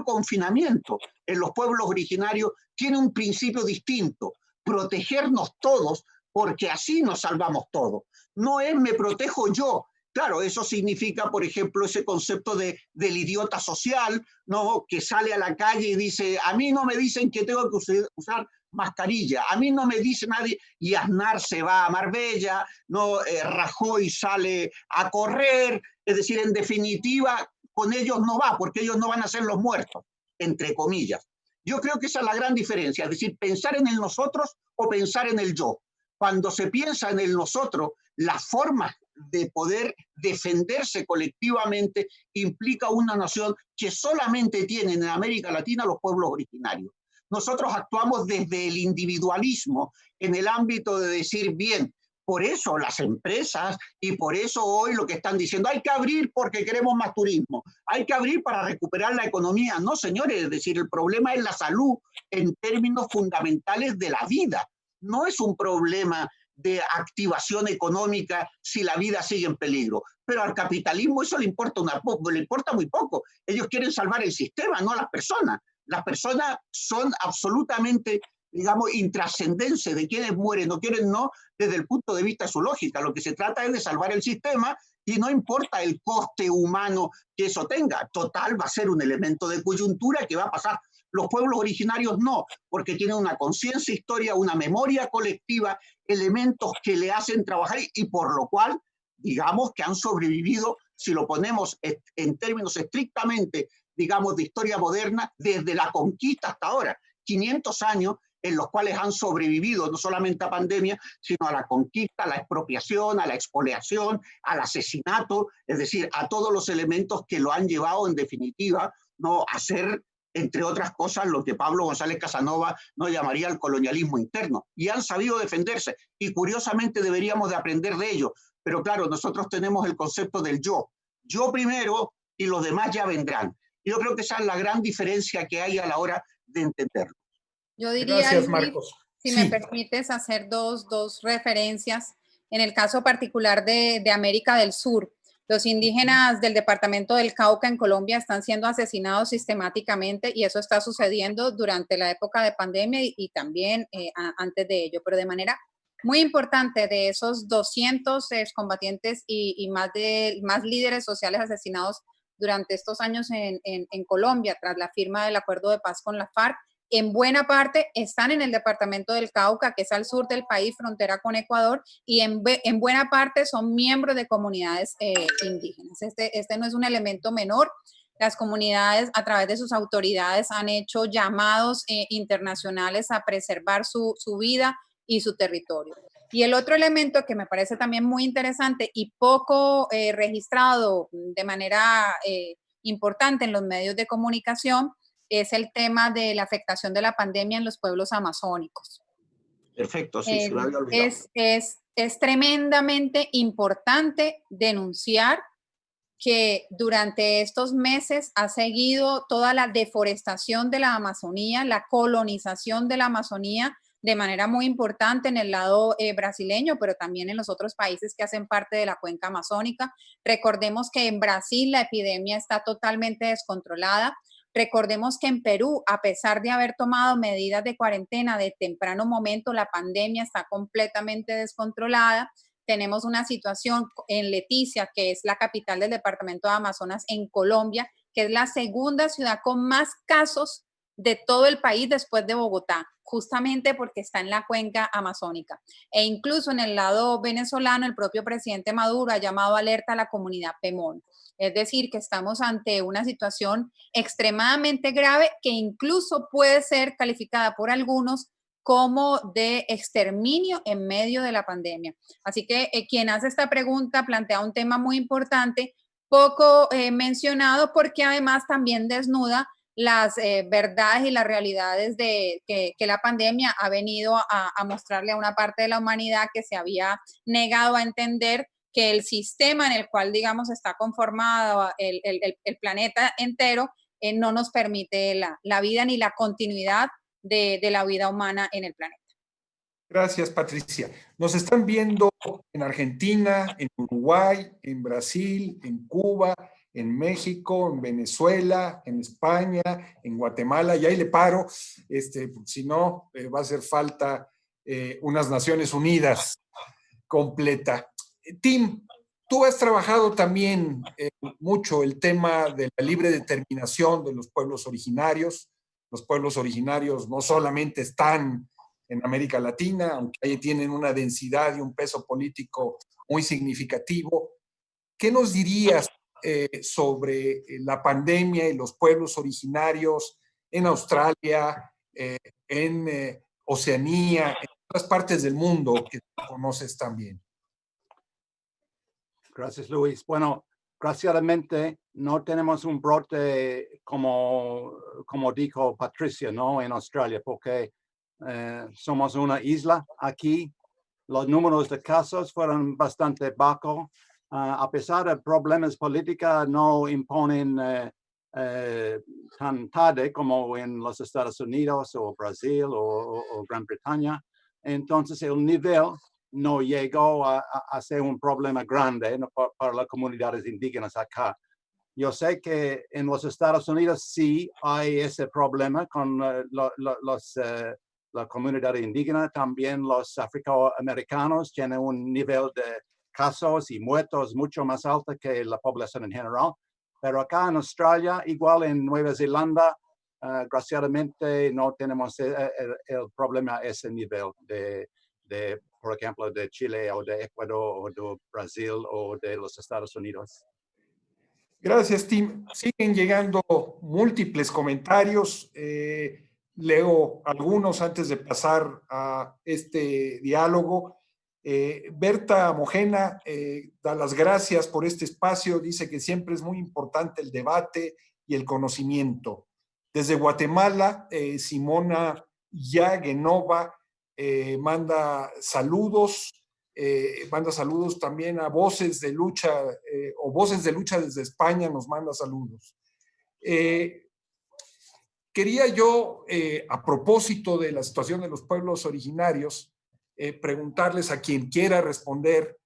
confinamiento en los pueblos originarios tiene un principio distinto: protegernos todos, porque así nos salvamos todos. No es me protejo yo. Claro, eso significa, por ejemplo, ese concepto del idiota social, ¿no?, que sale a la calle y dice: a mí no me dicen que tengo que usar mascarilla, a mí no me dice nadie, y Aznar se va a Marbella, ¿no? Rajoy sale a correr, es decir, en definitiva, con ellos no va, porque ellos no van a ser los muertos, entre comillas. Yo creo que esa es la gran diferencia, es decir, pensar en el nosotros o pensar en el yo. Cuando se piensa en el nosotros, las formas de poder defenderse colectivamente implica una nación que solamente tienen en América Latina los pueblos originarios. Nosotros actuamos desde el individualismo en el ámbito de decir, bien, por eso las empresas y por eso hoy lo que están diciendo, hay que abrir porque queremos más turismo, hay que abrir para recuperar la economía. No, señores, es decir, el problema es la salud en términos fundamentales de la vida. No es un problema de activación económica si la vida sigue en peligro. Pero al capitalismo eso le importa muy poco. Ellos quieren salvar el sistema, no a las personas. Las personas son absolutamente, digamos, intrascendentes de quienes mueren o quienes no, desde el punto de vista de su lógica. Lo que se trata es de salvar el sistema y no importa el coste humano que eso tenga. Total, va a ser un elemento de coyuntura que va a pasar. Los pueblos originarios no, porque tienen una conciencia, historia, una memoria colectiva, elementos que le hacen trabajar y por lo cual, digamos, que han sobrevivido si lo ponemos en términos estrictamente, digamos, de historia moderna, desde la conquista hasta ahora, 500 años en los cuales han sobrevivido no solamente a pandemia, sino a la conquista, a la expropiación, a la expoliación, al asesinato, es decir, a todos los elementos que lo han llevado en definitiva, ¿no?, a ser, entre otras cosas, lo que Pablo González Casanova no llamaría el colonialismo interno, y han sabido defenderse, y curiosamente deberíamos de aprender de ello, pero claro, nosotros tenemos el concepto del yo primero y los demás ya vendrán. Yo creo que esa es la gran diferencia que hay a la hora de entenderlo. Yo diría, Gracias, Luis, Marcos. si Sí. me permites hacer dos referencias. En el caso particular de América del Sur, los indígenas del departamento del Cauca en Colombia están siendo asesinados sistemáticamente y eso está sucediendo durante la época de pandemia y también antes de ello, pero de manera muy importante. De esos 200 combatientes y más líderes sociales asesinados durante estos años en Colombia tras la firma del acuerdo de paz con la FARC, en buena parte están en el departamento del Cauca, que es al sur del país, frontera con Ecuador, y en buena parte son miembros de comunidades indígenas. Este no es un elemento menor. Las comunidades, a través de sus autoridades, han hecho llamados internacionales a preservar su vida y su territorio. Y el otro elemento que me parece también muy interesante y poco registrado de manera importante en los medios de comunicación es el tema de la afectación de la pandemia en los pueblos amazónicos. Perfecto, sí, se lo había olvidado. Es tremendamente importante denunciar que durante estos meses ha seguido toda la deforestación de la Amazonía, la colonización de la Amazonía de manera muy importante en el lado brasileño, pero también en los otros países que hacen parte de la cuenca amazónica. Recordemos que en Brasil la epidemia está totalmente descontrolada. Recordemos que en Perú, a pesar de haber tomado medidas de cuarentena de temprano momento, la pandemia está completamente descontrolada. Tenemos una situación en Leticia, que es la capital del departamento de Amazonas en Colombia, que es la segunda ciudad con más casos de todo el país después de Bogotá, justamente porque está en la cuenca amazónica. E incluso en el lado venezolano, el propio presidente Maduro ha llamado alerta a la comunidad Pemón. Es decir, que estamos ante una situación extremadamente grave que incluso puede ser calificada por algunos como de exterminio en medio de la pandemia. Así que quien hace esta pregunta plantea un tema muy importante, poco mencionado, porque además también desnuda las verdades y las realidades de que la pandemia ha venido a mostrarle a una parte de la humanidad que se había negado a entender que el sistema en el cual, digamos, está conformado el planeta entero no nos permite la vida ni la continuidad de la vida humana en el planeta. Gracias, Patricia. Nos están viendo en Argentina, en Uruguay, en Brasil, en Cuba, en México, en Venezuela, en España, en Guatemala, y ahí le paro, si no, va a hacer falta unas Naciones Unidas completa. Tim, tú has trabajado también mucho el tema de la libre determinación de los pueblos originarios. Los pueblos originarios no solamente están en América Latina, aunque ahí tienen una densidad y un peso político muy significativo. ¿Qué nos dirías sobre la pandemia y los pueblos originarios en Australia, en Oceanía, en otras partes del mundo que conoces también? Gracias, Luis. Bueno, desgraciadamente no tenemos un brote como dijo Patricia, ¿no? En Australia, porque somos una isla aquí. Los números de casos fueron bastante bajos. A pesar de problemas políticos, no imponen tan tarde como en los Estados Unidos o Brasil o Gran Bretaña. Entonces, el nivel no llegó a ser un problema grande, ¿no? para las comunidades indígenas acá. Yo sé que en los Estados Unidos sí hay ese problema con la comunidad indígena. También los afroamericanos tienen un nivel de casos y muertos mucho más alto que la población en general. Pero acá en Australia, igual en Nueva Zelanda, desgraciadamente no tenemos el problema a ese nivel de, por ejemplo, de Chile o de Ecuador o de Brasil o de los Estados Unidos. Gracias, Tim. Siguen llegando múltiples comentarios. Leo algunos antes de pasar a este diálogo. Berta Mojena da las gracias por este espacio. Dice que siempre es muy importante el debate y el conocimiento. Desde Guatemala, Simona Yagenova manda saludos. Manda saludos también a Voces de Lucha, o Voces de Lucha desde España nos manda saludos. Quería yo, a propósito de la situación de los pueblos originarios, preguntarles a quien quiera responder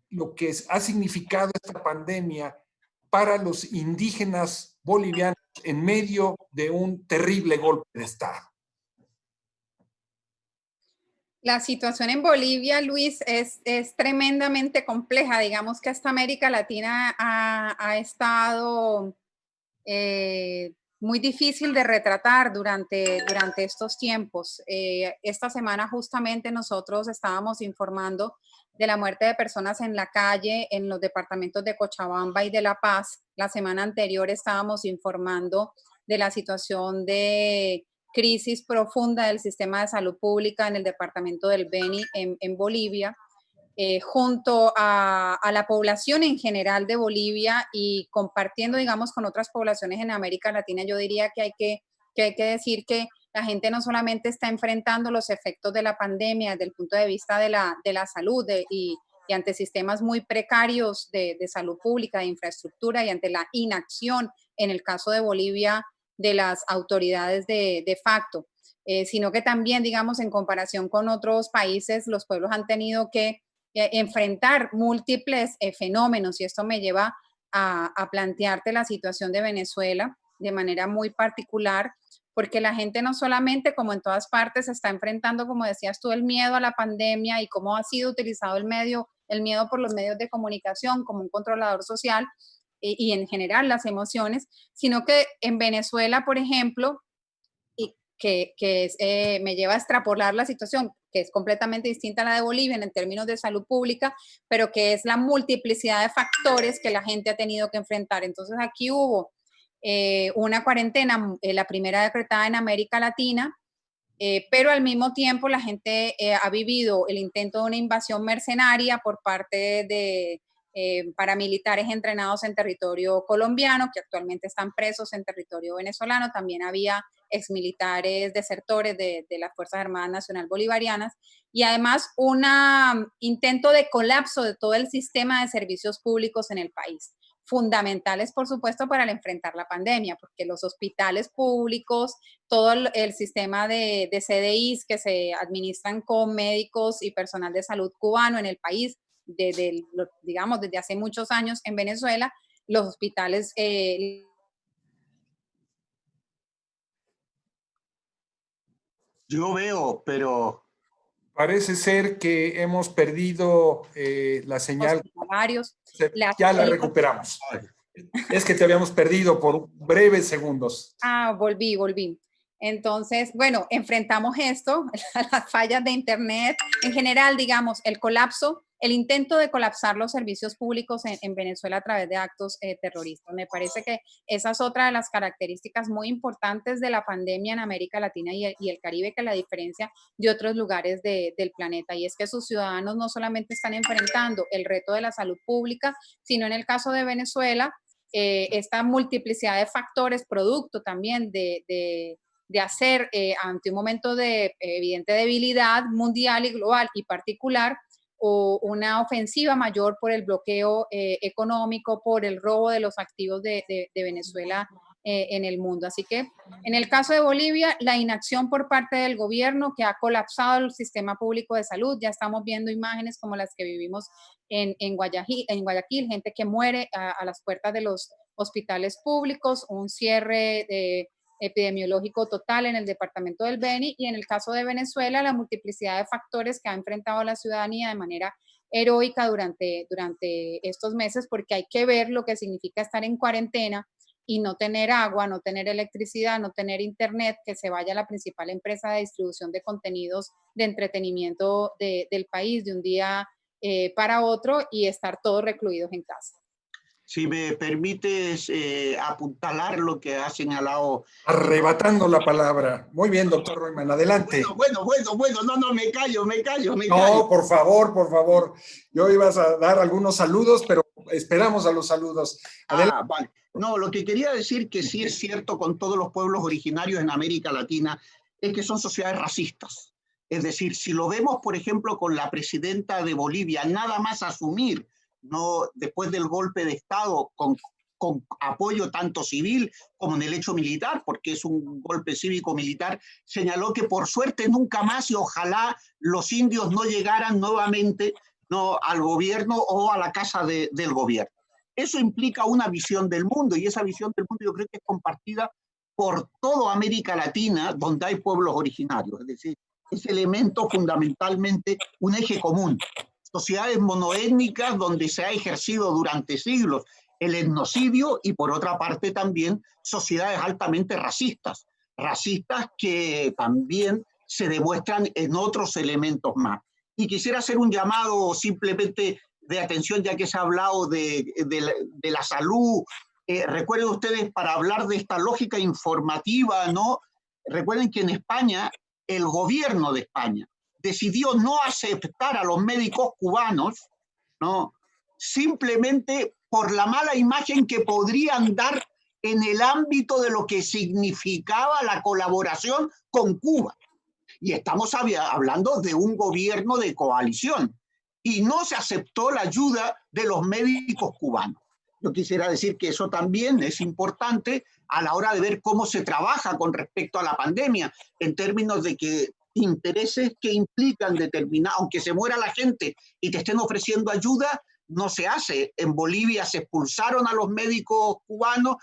lo que ha significado esta pandemia para los indígenas bolivianos en medio de un terrible golpe de Estado. La situación en Bolivia, Luis, es tremendamente compleja. Digamos que esta América Latina ha estado muy difícil de retratar durante estos tiempos. Esta semana justamente nosotros estábamos informando de la muerte de personas en la calle en los departamentos de Cochabamba y de La Paz. La semana anterior estábamos informando de la situación de crisis profunda del sistema de salud pública en el departamento del Beni en Bolivia. Junto a la población en general de Bolivia y compartiendo, digamos, con otras poblaciones en América Latina, yo diría que hay que decir que la gente no solamente está enfrentando los efectos de la pandemia desde el punto de vista de la salud y ante sistemas muy precarios de salud pública, de infraestructura y ante la inacción, en el caso de Bolivia, de las autoridades de facto, sino que también, digamos, en comparación con otros países, los pueblos han tenido que enfrentar múltiples fenómenos y esto me lleva a plantearte la situación de Venezuela de manera muy particular, porque la gente no solamente, como en todas partes, está enfrentando, como decías tú, el miedo a la pandemia y cómo ha sido utilizado el miedo por los medios de comunicación como un controlador social y en general las emociones, sino que en Venezuela, por ejemplo, me lleva a extrapolar la situación, que es completamente distinta a la de Bolivia en términos de salud pública, pero que es la multiplicidad de factores que la gente ha tenido que enfrentar. Entonces aquí hubo una cuarentena, la primera decretada en América Latina, pero al mismo tiempo la gente ha vivido el intento de una invasión mercenaria por parte de paramilitares entrenados en territorio colombiano, que actualmente están presos en territorio venezolano. También había exmilitares desertores de las Fuerzas Armadas Nacional Bolivarianas y además un intento de colapso de todo el sistema de servicios públicos en el país, fundamentales, por supuesto, para enfrentar la pandemia, porque los hospitales públicos, todo el sistema de CDIs que se administran con médicos y personal de salud cubano en el país, digamos, desde hace muchos años en Venezuela, los hospitales... Yo veo, pero... Parece ser que hemos perdido la señal. Ya la recuperamos. Es que te habíamos perdido por breves segundos. Volví. Entonces, bueno, enfrentamos esto, las fallas de Internet, en general, digamos, el colapso, el intento de colapsar los servicios públicos en Venezuela a través de actos terroristas. Me parece que esa es otra de las características muy importantes de la pandemia en América Latina y el Caribe, que la diferencia de otros lugares del planeta, y es que sus ciudadanos no solamente están enfrentando el reto de la salud pública, sino en el caso de Venezuela, esta multiplicidad de factores, producto también de hacer ante un momento de evidente debilidad mundial y global y particular, o una ofensiva mayor por el bloqueo económico, por el robo de los activos de Venezuela en el mundo. Así que en el caso de Bolivia, la inacción por parte del gobierno que ha colapsado el sistema público de salud. Ya estamos viendo imágenes como las que vivimos en Guayaquil, gente que muere a las puertas de los hospitales públicos, un cierre epidemiológico total en el departamento del Beni, y en el caso de Venezuela, la multiplicidad de factores que ha enfrentado la ciudadanía de manera heroica durante estos meses, porque hay que ver lo que significa estar en cuarentena y no tener agua, no tener electricidad, no tener internet, que se vaya la principal empresa de distribución de contenidos de entretenimiento del país de un día para otro y estar todos recluidos en casa. Si me permites apuntalar lo que ha señalado. Arrebatando la palabra. Muy bien, doctor Royman, adelante. Bueno, no, me callo. No, por favor. Yo ibas a dar algunos saludos, pero esperamos a los saludos. Adelante. Vale. No, lo que quería decir que sí es cierto con todos los pueblos originarios en América Latina es que son sociedades racistas. Es decir, si lo vemos, por ejemplo, con la presidenta de Bolivia, nada más asumir, no, después del golpe de Estado, con apoyo tanto civil como en el hecho militar, porque es un golpe cívico-militar, señaló que por suerte nunca más y ojalá los indios no llegaran nuevamente, ¿no?, al gobierno o a la casa del gobierno. Eso implica una visión del mundo, y esa visión del mundo yo creo que es compartida por toda América Latina, donde hay pueblos originarios. Es decir, ese elemento fundamentalmente un eje común. Sociedades monoétnicas donde se ha ejercido durante siglos el etnocidio, y por otra parte también sociedades altamente racistas que también se demuestran en otros elementos más. Y quisiera hacer un llamado simplemente de atención, ya que se ha hablado de la salud. Recuerden ustedes, para hablar de esta lógica informativa, ¿no? Recuerden que en España, el gobierno de España decidió no aceptar a los médicos cubanos, ¿no?, simplemente por la mala imagen que podrían dar en el ámbito de lo que significaba la colaboración con Cuba. Y estamos hablando de un gobierno de coalición, y no se aceptó la ayuda de los médicos cubanos. Yo quisiera decir que eso también es importante a la hora de ver cómo se trabaja con respecto a la pandemia, en términos de que intereses que implican determinar, aunque se muera la gente y te estén ofreciendo ayuda, no se hace. En Bolivia se expulsaron a los médicos cubanos,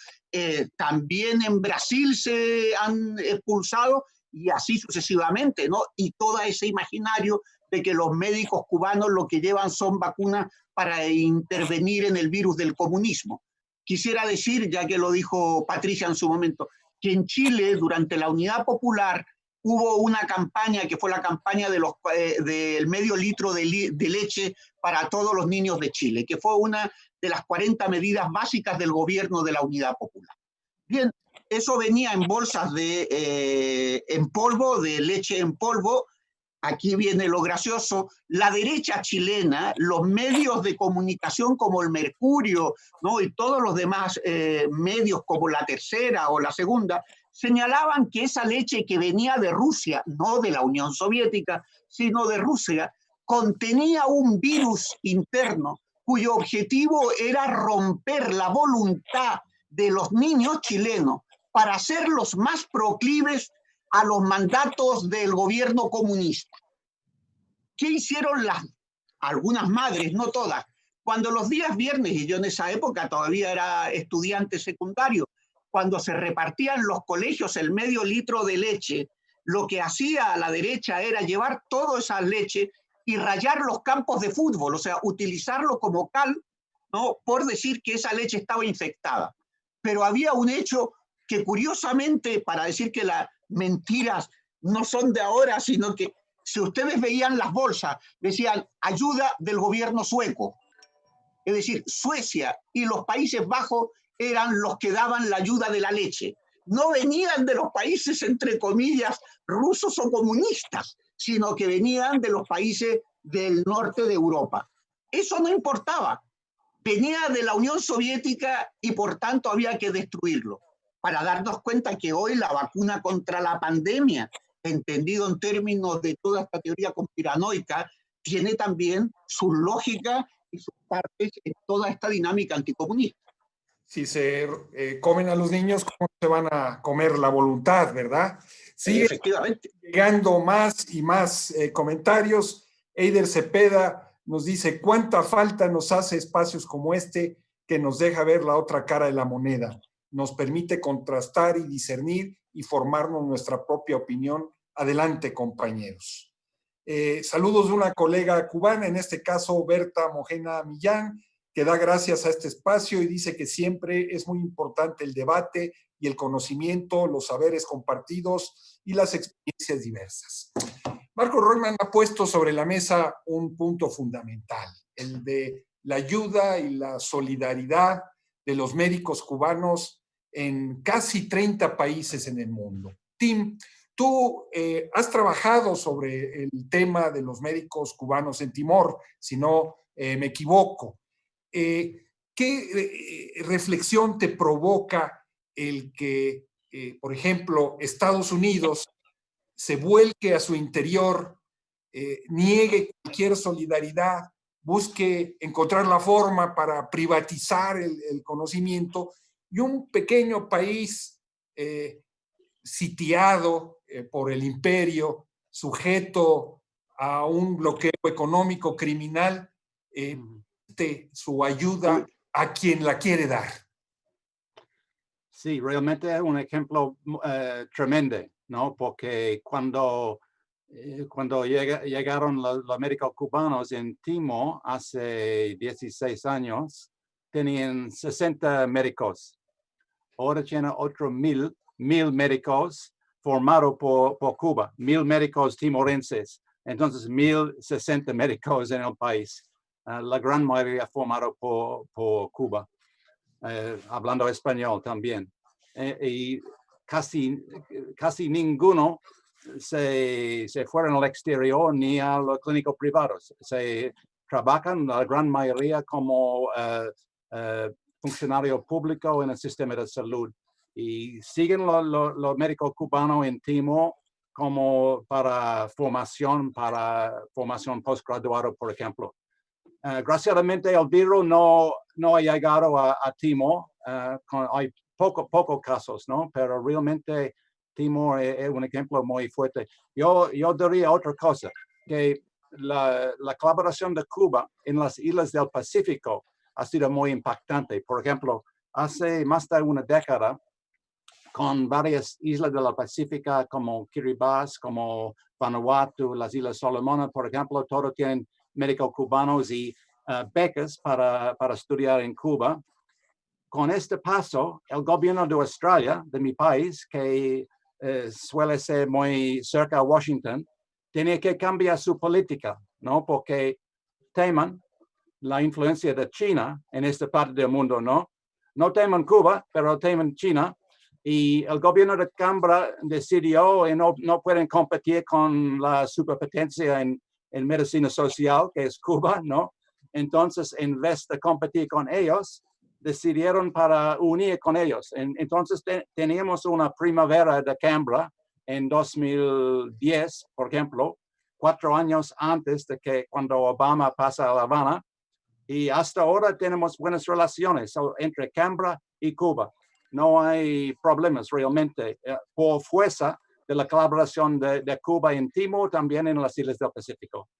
también en Brasil se han expulsado, y así sucesivamente, ¿no? Y todo ese imaginario de que los médicos cubanos lo que llevan son vacunas para intervenir en el virus del comunismo. Quisiera decir, ya que lo dijo Patricia en su momento, que en Chile, durante la Unidad Popular, hubo una campaña que fue la campaña del medio litro de leche para todos los niños de Chile, que fue una de las 40 medidas básicas del gobierno de la Unidad Popular. Bien, eso venía en bolsas en polvo, de leche en polvo. Aquí viene lo gracioso: la derecha chilena, los medios de comunicación como el Mercurio, ¿no?, y todos los demás medios como La Tercera o La Segunda, señalaban que esa leche que venía de Rusia, no de la Unión Soviética, sino de Rusia, contenía un virus interno cuyo objetivo era romper la voluntad de los niños chilenos para hacerlos más proclives a los mandatos del gobierno comunista. ¿Qué hicieron algunas madres, no todas? Cuando los días viernes, y yo en esa época todavía era estudiante secundario, cuando se repartían los colegios el medio litro de leche, lo que hacía la derecha era llevar toda esa leche y rayar los campos de fútbol, o sea, utilizarlo como cal, ¿no?, por decir que esa leche estaba infectada. Pero había un hecho que, curiosamente, para decir que las mentiras no son de ahora, sino que si ustedes veían las bolsas, decían ayuda del gobierno sueco. Es decir, Suecia y los Países Bajos eran los que daban la ayuda de la leche. No venían de los países, entre comillas, rusos o comunistas, sino que venían de los países del norte de Europa. Eso no importaba. Venía de la Unión Soviética y por tanto había que destruirlo. Para darnos cuenta que hoy la vacuna contra la pandemia, entendido en términos de toda esta teoría conspiranoica, tiene también su lógica y sus partes en toda esta dinámica anticomunista. Si se comen a los niños, ¿cómo se van a comer la voluntad, verdad? Sigue efectivamente llegando más y más comentarios. Eider Cepeda nos dice: ¿cuánta falta nos hace espacios como este que nos deja ver la otra cara de la moneda? Nos permite contrastar y discernir y formarnos nuestra propia opinión. Adelante, compañeros. Saludos de una colega cubana, en este caso Berta Mojena Millán, que da gracias a este espacio y dice que siempre es muy importante el debate y el conocimiento, los saberes compartidos y las experiencias diversas. Marco Royman ha puesto sobre la mesa un punto fundamental, el de la ayuda y la solidaridad de los médicos cubanos en casi 30 países en el mundo. Tim, tú has trabajado sobre el tema de los médicos cubanos en Timor, si no me equivoco. ¿Qué reflexión te provoca el que, por ejemplo, Estados Unidos se vuelque a su interior, niegue cualquier solidaridad, busque encontrar la forma para privatizar el conocimiento, y un pequeño país sitiado por el imperio, sujeto a un bloqueo económico criminal, su ayuda a quien la quiere dar? Sí, realmente es un ejemplo tremendo, ¿no? Porque cuando llegaron los médicos cubanos en Timor hace 16 años, tenían 60 médicos. Ahora tienen otros 1000 médicos formados por Cuba, 1000 médicos timorenses. Entonces, 1060 médicos en el país. La gran mayoría formados por Cuba. Hablando español también. Y casi ninguno se fueron al exterior ni a los clínicos privados. Se trabajan la gran mayoría como funcionario público en el sistema de salud. Y siguen los médicos cubanos en Timor como para formación postgraduada, por ejemplo. Desgraciadamente el virus no ha llegado a Timor. Hay pocos casos, ¿no? Pero realmente Timor es un ejemplo muy fuerte. Yo diría otra cosa, que la colaboración de Cuba en las islas del Pacífico ha sido muy impactante. Por ejemplo, hace más de una década, con varias islas de la Pacífica como Kiribati, como Vanuatu, las Islas Solomonas, por ejemplo, todos tienen médicos cubanos y becas para estudiar en Cuba. Con este paso, el gobierno de Australia, de mi país, que suele ser muy cerca a Washington, tiene que cambiar su política, ¿no? Porque temen la influencia de China en esta parte del mundo, ¿no? No temen Cuba, pero temen China. Y el gobierno de Canberra decidió que no pueden competir con la superpotencia en medicina social, que es Cuba, ¿no? Entonces, en vez de competir con ellos, decidieron para unir con ellos. Entonces, teníamos una primavera de Canberra en 2010, por ejemplo, 4 años antes de que cuando Obama pasa a La Habana, y hasta ahora tenemos buenas relaciones entre Canberra y Cuba. No hay problemas realmente por fuerza de la colaboración de Cuba en Timor, también en las Islas del Pacífico.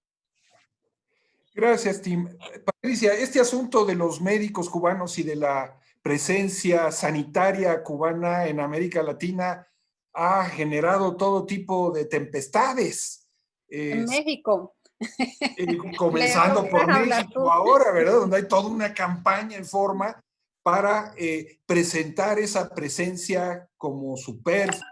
Gracias, Tim. Patricia, este asunto de los médicos cubanos y de la presencia sanitaria cubana en América Latina ha generado todo tipo de tempestades. En México. Comenzando por México ahora, ¿verdad? Donde hay toda una campaña en forma para presentar esa presencia como superflua,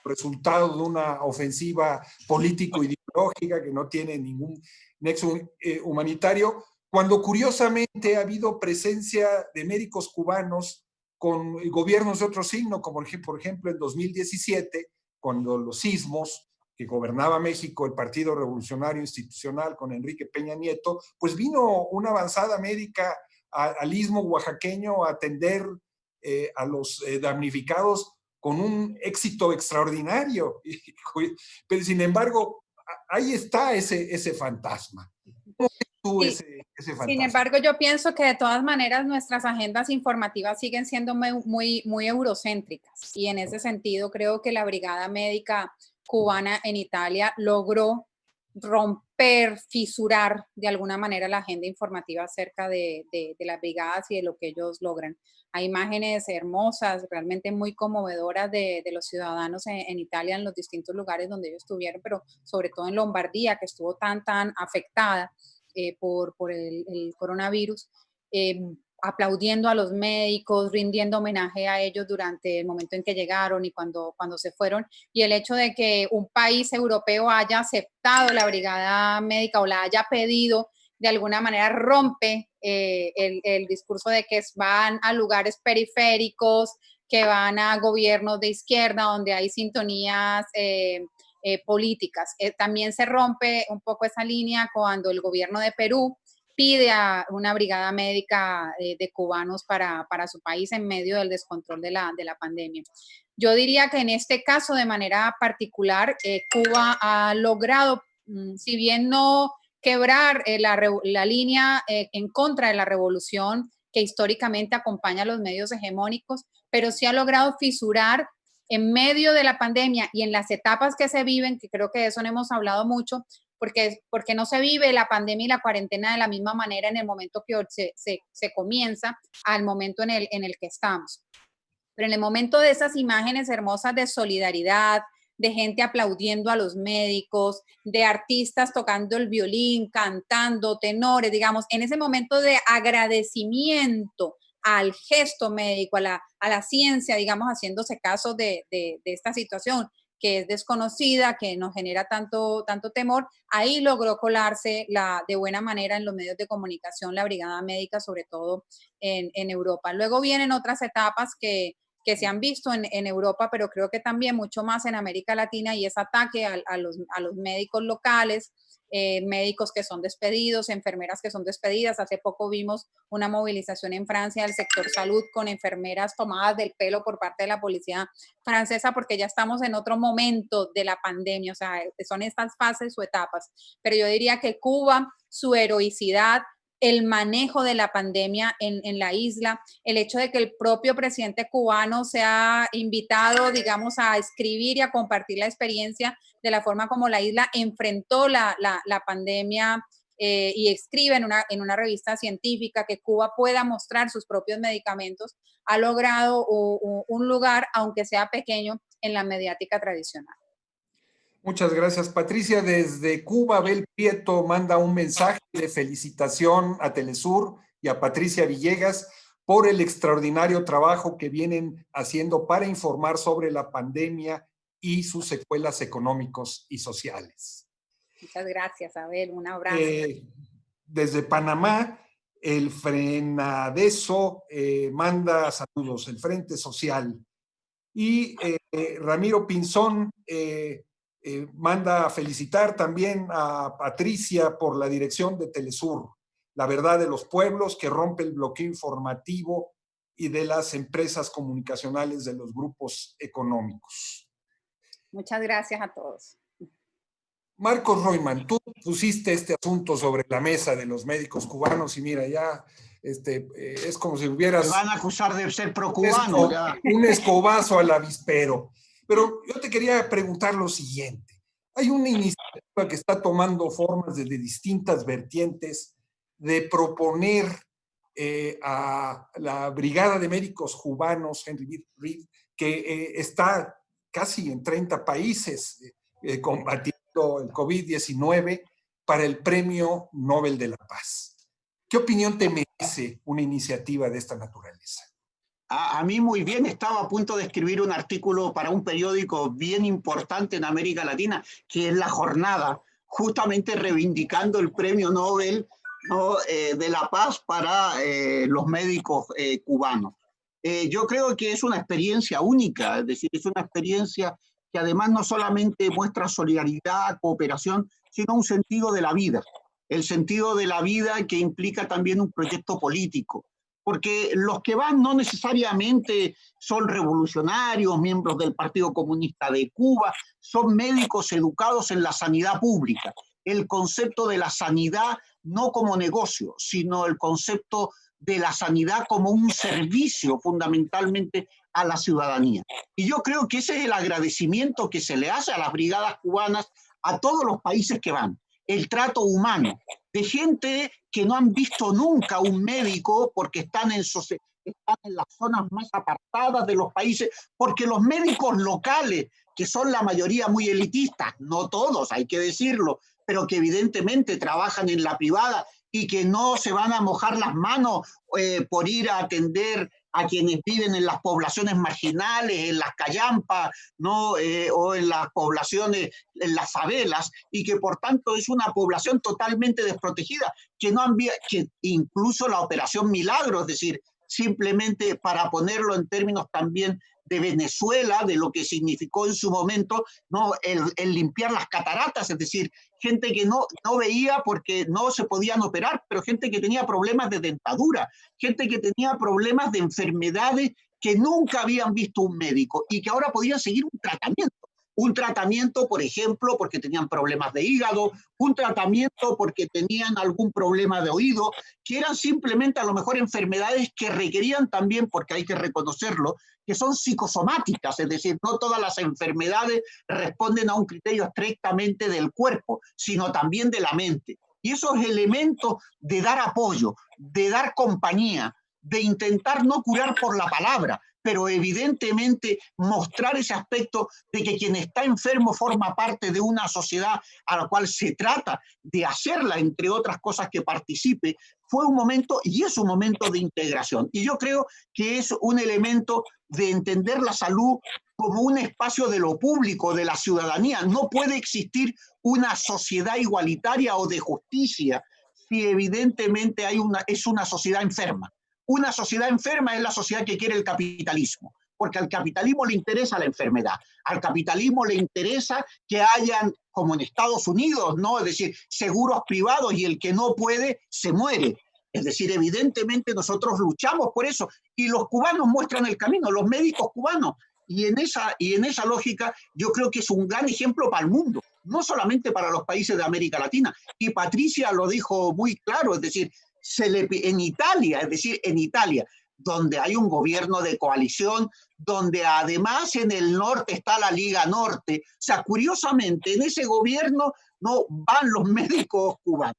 resultado de una ofensiva político-ideológica que no tiene ningún nexo humanitario, cuando curiosamente ha habido presencia de médicos cubanos con gobiernos de otro signo, como por ejemplo en 2017, cuando los sismos que gobernaba México, el Partido Revolucionario Institucional con Enrique Peña Nieto, pues vino una avanzada médica al istmo oaxaqueño a atender a los damnificados con un éxito extraordinario. Pero sin embargo, ahí está ese fantasma. ¿Cómo ves tú ese fantasma? Sin embargo, yo pienso que de todas maneras nuestras agendas informativas siguen siendo muy eurocéntricas, y en ese sentido creo que la Brigada Médica Cubana en Italia logró romper, fisurar de alguna manera la agenda informativa acerca de las brigadas y de lo que ellos logran. Hay imágenes hermosas, realmente muy conmovedoras de los ciudadanos en Italia, en los distintos lugares donde ellos estuvieron, pero sobre todo en Lombardía, que estuvo tan afectada por el coronavirus, aplaudiendo a los médicos, rindiendo homenaje a ellos durante el momento en que llegaron y cuando se fueron. Y el hecho de que un país europeo haya aceptado la brigada médica o la haya pedido, de alguna manera rompe el discurso de que van a lugares periféricos, que van a gobiernos de izquierda, donde hay sintonías políticas. También se rompe un poco esa línea cuando el gobierno de Perú pide a una brigada médica de cubanos para su país en medio del descontrol de la pandemia. Yo diría que en este caso, de manera particular, Cuba ha logrado, si bien no quebrar la línea en contra de la revolución que históricamente acompaña a los medios hegemónicos, pero sí ha logrado fisurar en medio de la pandemia y en las etapas que se viven, que creo que de eso no hemos hablado mucho, porque no se vive la pandemia y la cuarentena de la misma manera en el momento que se comienza al momento en el que estamos. Pero en el momento de esas imágenes hermosas de solidaridad, de gente aplaudiendo a los médicos, de artistas tocando el violín, cantando, tenores, digamos, en ese momento de agradecimiento al gesto médico, a la ciencia, digamos, haciéndose caso de esta situación que es desconocida, que nos genera tanto temor, ahí logró colarse de buena manera en los medios de comunicación la brigada médica, sobre todo en Europa. Luego vienen otras etapas que se han visto en Europa, pero creo que también mucho más en América Latina, y es ataque a los médicos locales, médicos que son despedidos, enfermeras que son despedidas. Hace poco vimos una movilización en Francia del sector salud con enfermeras tomadas del pelo por parte de la policía francesa, porque ya estamos en otro momento de la pandemia, o sea, son estas fases o etapas. Pero yo diría que Cuba, su heroicidad, el manejo de la pandemia en la isla, el hecho de que el propio presidente cubano se ha invitado, digamos, a escribir y a compartir la experiencia de la forma como la isla enfrentó la pandemia y escribe en una revista científica que Cuba pueda mostrar sus propios medicamentos, ha logrado un lugar, aunque sea pequeño, en la mediática tradicional. Muchas gracias, Patricia. Desde Cuba, Abel Prieto manda un mensaje de felicitación a Telesur y a Patricia Villegas por el extraordinario trabajo que vienen haciendo para informar sobre la pandemia y sus secuelas económicos y sociales. Muchas gracias, Abel. Un abrazo. Desde Panamá, el Frenadeso manda saludos, el Frente Social. Y Ramiro Pinzón manda a felicitar también a Patricia por la dirección de Telesur, la verdad de los pueblos, que rompe el bloqueo informativo y de las empresas comunicacionales de los grupos económicos. Muchas gracias a todos. Marcos Royman, tú pusiste este asunto sobre la mesa de los médicos cubanos y mira, ya es como si hubieras... Me van a acusar de ser pro-cubano. Un escobazo al avispero. Pero yo te quería preguntar lo siguiente. Hay una iniciativa que está tomando formas desde distintas vertientes de proponer a la Brigada de Médicos Cubanos, Henry Reed, que está casi en 30 países combatiendo el COVID-19 para el Premio Nobel de la Paz. ¿Qué opinión te merece una iniciativa de esta naturaleza? A mí muy bien, estaba a punto de escribir un artículo para un periódico bien importante en América Latina, que es La Jornada, justamente reivindicando el Premio Nobel, ¿no?, de la Paz para los médicos cubanos. Yo creo que es una experiencia única, es decir, es una experiencia que además no solamente muestra solidaridad, cooperación, sino un sentido de la vida. El sentido de la vida que implica también un proyecto político. Porque los que van no necesariamente son revolucionarios, miembros del Partido Comunista de Cuba, son médicos educados en la sanidad pública. El concepto de la sanidad no como negocio, sino el concepto de la sanidad como un servicio fundamentalmente a la ciudadanía. Y yo creo que ese es el agradecimiento que se le hace a las brigadas cubanas a todos los países que van. El trato humano, de gente que no han visto nunca un médico porque están en las zonas más apartadas de los países, porque los médicos locales, que son la mayoría muy elitistas, no todos, hay que decirlo, pero que evidentemente trabajan en la privada y que no se van a mojar las manos por ir a atender a quienes viven en las poblaciones marginales, en las callampas, ¿no? O en las poblaciones, en las favelas, y que por tanto es una población totalmente desprotegida, que incluso la Operación Milagro, es decir, simplemente para ponerlo en términos también de Venezuela, de lo que significó en su momento, ¿no? el limpiar las cataratas, es decir, gente que no veía porque no se podían operar, pero gente que tenía problemas de dentadura, gente que tenía problemas de enfermedades que nunca habían visto un médico y que ahora podían seguir un tratamiento. Un tratamiento, por ejemplo, porque tenían problemas de hígado, un tratamiento porque tenían algún problema de oído, que eran simplemente a lo mejor enfermedades que requerían también, porque hay que reconocerlo, que son psicosomáticas, es decir, no todas las enfermedades responden a un criterio estrictamente del cuerpo, sino también de la mente. Y esos elementos de dar apoyo, de dar compañía, de intentar no curar por la palabra, pero evidentemente mostrar ese aspecto de que quien está enfermo forma parte de una sociedad a la cual se trata de hacerla, entre otras cosas, que participe, fue un momento y es un momento de integración. Y yo creo que es un elemento de entender la salud como un espacio de lo público, de la ciudadanía. No puede existir una sociedad igualitaria o de justicia si evidentemente es una sociedad enferma. Una sociedad enferma es la sociedad que quiere el capitalismo, porque al capitalismo le interesa la enfermedad, al capitalismo le interesa que hayan, como en Estados Unidos, ¿no? Es decir, seguros privados y el que no puede se muere. Es decir, evidentemente nosotros luchamos por eso y los cubanos muestran el camino, los médicos cubanos. Y en esa lógica yo creo que es un gran ejemplo para el mundo, no solamente para los países de América Latina. Y Patricia lo dijo muy claro, es decir, en Italia, donde hay un gobierno de coalición, donde además en el norte está la Liga Norte, o sea, curiosamente en ese gobierno no van los médicos cubanos.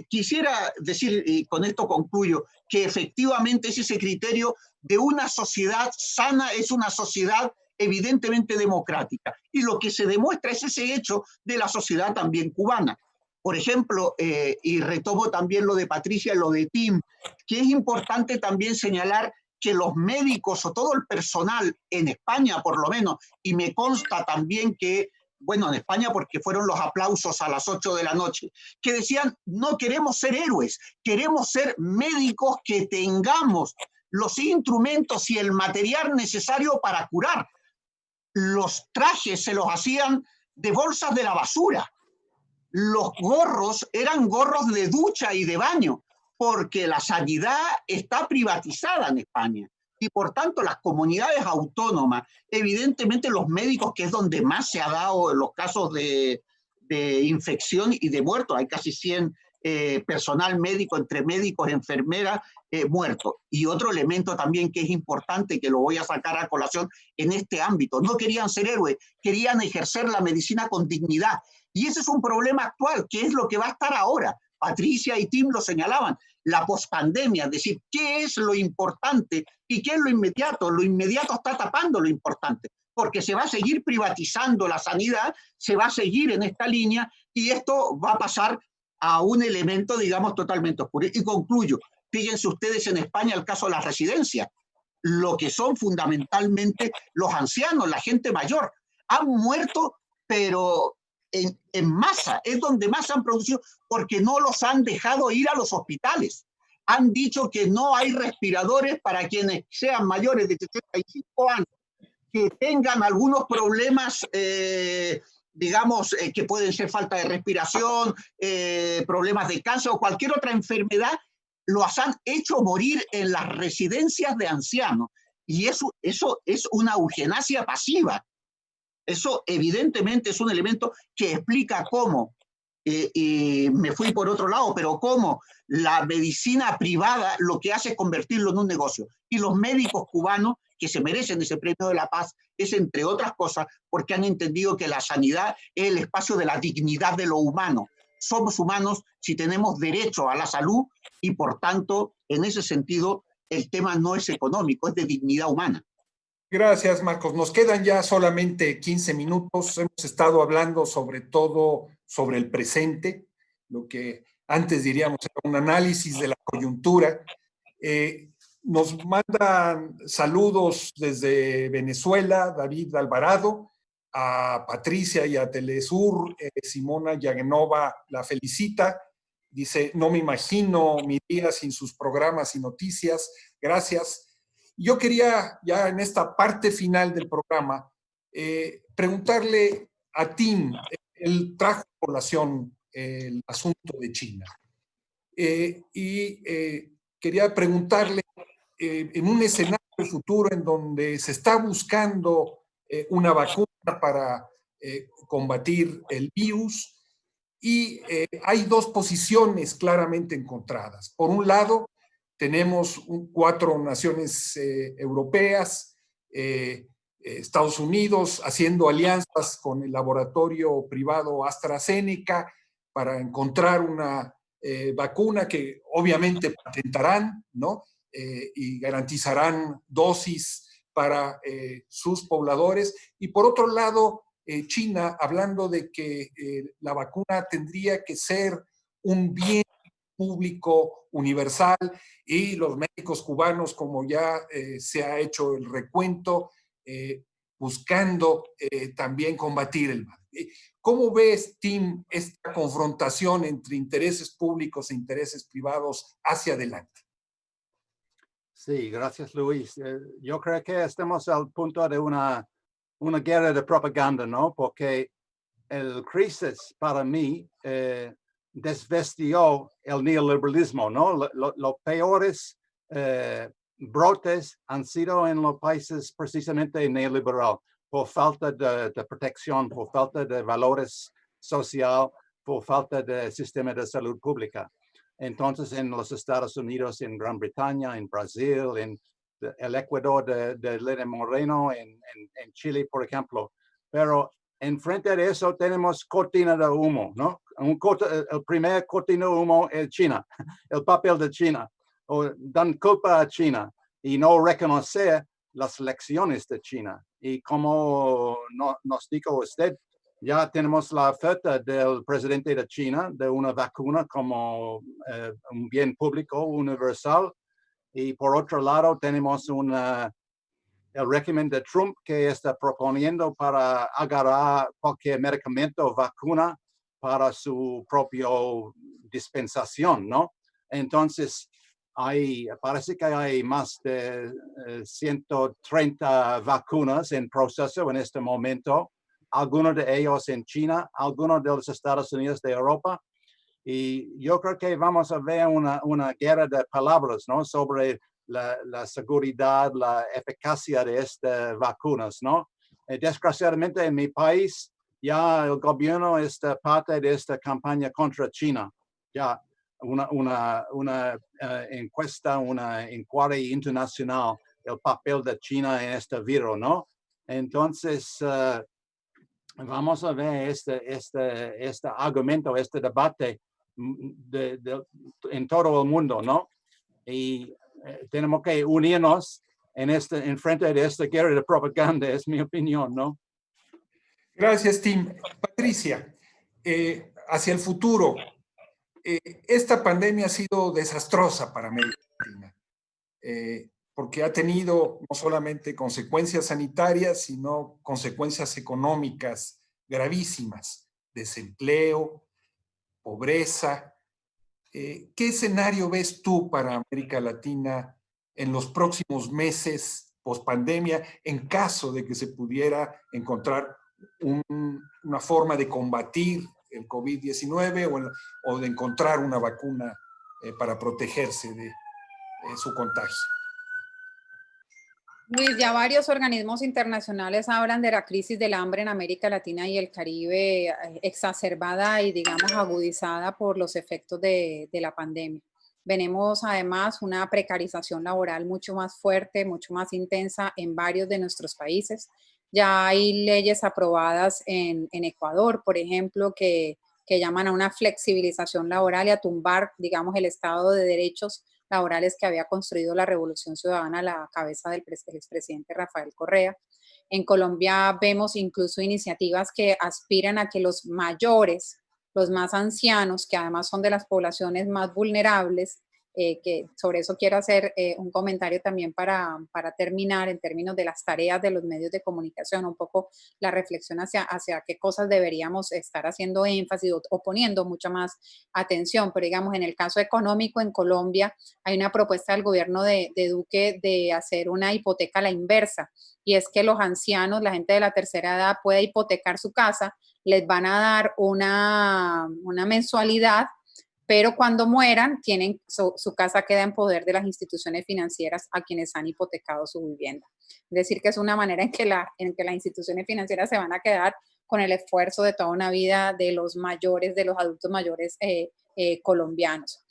Quisiera decir, y con esto concluyo, que efectivamente es ese criterio de una sociedad sana, es una sociedad evidentemente democrática, y lo que se demuestra es ese hecho de la sociedad también cubana. Por ejemplo, y retomo también lo de Patricia, lo de Tim, que es importante también señalar que los médicos o todo el personal en España, por lo menos, y me consta también que, bueno, en España porque fueron los aplausos a las 8 de la noche, que decían, no queremos ser héroes, queremos ser médicos que tengamos los instrumentos y el material necesario para curar. Los trajes se los hacían de bolsas de la basura. Los gorros eran gorros de ducha y de baño, porque la sanidad está privatizada en España. Y por tanto, las comunidades autónomas, evidentemente los médicos, que es donde más se ha dado los casos de infección y de muertos, hay casi 100 personal médico, entre médicos, enfermeras, muertos. Y otro elemento también que es importante, que lo voy a sacar a colación en este ámbito, no querían ser héroes, querían ejercer la medicina con dignidad. Y ese es un problema actual, que es lo que va a estar ahora. Patricia y Tim lo señalaban, la pospandemia, es decir, ¿qué es lo importante y qué es lo inmediato? Lo inmediato está tapando lo importante, porque se va a seguir privatizando la sanidad, se va a seguir en esta línea y esto va a pasar a un elemento, digamos, totalmente oscuro. Y concluyo, fíjense ustedes en España el caso de las residencias, lo que son fundamentalmente los ancianos, la gente mayor, han muerto, pero en masa, es donde más han producido, porque no los han dejado ir a los hospitales. Han dicho que no hay respiradores para quienes sean mayores de 65 años, que tengan algunos problemas, digamos, que pueden ser falta de respiración, problemas de cáncer o cualquier otra enfermedad, los han hecho morir en las residencias de ancianos. Y eso es una eutanasia pasiva. Eso evidentemente es un elemento que explica cómo, y me fui por otro lado, pero cómo la medicina privada lo que hace es convertirlo en un negocio. Y los médicos cubanos que se merecen ese premio de la paz es, entre otras cosas, porque han entendido que la sanidad es el espacio de la dignidad de lo humano. Somos humanos si tenemos derecho a la salud y, por tanto, en ese sentido, el tema no es económico, es de dignidad humana. Gracias, Marcos. Nos quedan ya solamente 15 minutos. Hemos estado hablando sobre todo sobre el presente, lo que antes diríamos era un análisis de la coyuntura. Nos mandan saludos desde Venezuela, David Alvarado, a Patricia y a Telesur, Simona Yagenova la felicita. Dice, no me imagino mi día sin sus programas y noticias. Gracias. Yo quería, ya en esta parte final del programa, preguntarle a Tim, él trajo a colación el asunto de China. Quería preguntarle, en un escenario futuro en donde se está buscando una vacuna para combatir el virus, y hay dos posiciones claramente encontradas. Por un lado, tenemos 4 naciones europeas, Estados Unidos haciendo alianzas con el laboratorio privado AstraZeneca para encontrar una vacuna que obviamente patentarán, ¿no? Y garantizarán dosis para sus pobladores. Y por otro lado, China, hablando de que la vacuna tendría que ser un bien público universal, y los médicos cubanos, como ya se ha hecho el recuento, buscando también combatir el mal. ¿Cómo ves, Tim, esta confrontación entre intereses públicos e intereses privados hacia adelante? Sí, gracias, Luis. Yo creo que estamos al punto de una guerra de propaganda, ¿no? Porque el crisis para mí desvestió el neoliberalismo, ¿no? Los peores brotes han sido en los países precisamente neoliberal, por falta de protección, por falta de valores sociales, por falta de sistema de salud pública. Entonces, en los Estados Unidos, en Gran Bretaña, en Brasil, en el Ecuador de Lenin Moreno, en Chile, por ejemplo. Pero enfrente de eso tenemos cortina de humo, ¿no? El primer cortina de humo es China, el papel de China. O dan culpa a China y no reconocer las lecciones de China. Y como nos dijo usted, ya tenemos la oferta del presidente de China de una vacuna como un bien público universal. Y por otro lado, tenemos el régimen de Trump que está proponiendo para agarrar cualquier medicamento o vacuna para su propia dispensación, ¿no? Entonces, parece que hay más de 130 vacunas en proceso en este momento, algunos de ellos en China, algunos de los Estados Unidos de Europa. Y yo creo que vamos a ver una guerra de palabras, ¿no? Sobre la seguridad, la eficacia de estas vacunas, ¿no? Desgraciadamente en mi país ya el gobierno está parte de esta campaña contra China. Ya una encuesta, una inquiry internacional, el papel de China en este virus, ¿no? Entonces, vamos a ver este argumento, este debate en todo el mundo, ¿no? Y tenemos que unirnos en frente de esta guerra de propaganda, es mi opinión, ¿no? Gracias, Tim. Patricia, hacia el futuro, esta pandemia ha sido desastrosa para América Latina, porque ha tenido no solamente consecuencias sanitarias, sino consecuencias económicas gravísimas, desempleo, pobreza. ¿Qué escenario ves tú para América Latina en los próximos meses post-pandemia, en caso de que se pudiera encontrar una forma de combatir el COVID-19 o de encontrar una vacuna para protegerse de su contagio? Luis, ya varios organismos internacionales hablan de la crisis del hambre en América Latina y el Caribe, exacerbada y, digamos, agudizada por los efectos de la pandemia. Venimos además una precarización laboral mucho más fuerte, mucho más intensa en varios de nuestros países. Ya hay leyes aprobadas en Ecuador, por ejemplo, que llaman a una flexibilización laboral y a tumbar, digamos, el Estado de derechos laborales que había construido la Revolución Ciudadana a la cabeza del expresidente Rafael Correa. En Colombia vemos incluso iniciativas que aspiran a que los mayores, los más ancianos, que además son de las poblaciones más vulnerables, que sobre eso quiero hacer un comentario también para terminar en términos de las tareas de los medios de comunicación, un poco la reflexión hacia qué cosas deberíamos estar haciendo énfasis o poniendo mucha más atención. Pero digamos, en el caso económico en Colombia hay una propuesta del gobierno de Duque de hacer una hipoteca a la inversa, y es que los ancianos, la gente de la tercera edad puede hipotecar su casa, les van a dar una mensualidad, pero cuando mueran, su casa queda en poder de las instituciones financieras a quienes han hipotecado su vivienda. Es decir, que es una manera en que las instituciones financieras se van a quedar con el esfuerzo de toda una vida de los mayores, de los adultos mayores colombianos.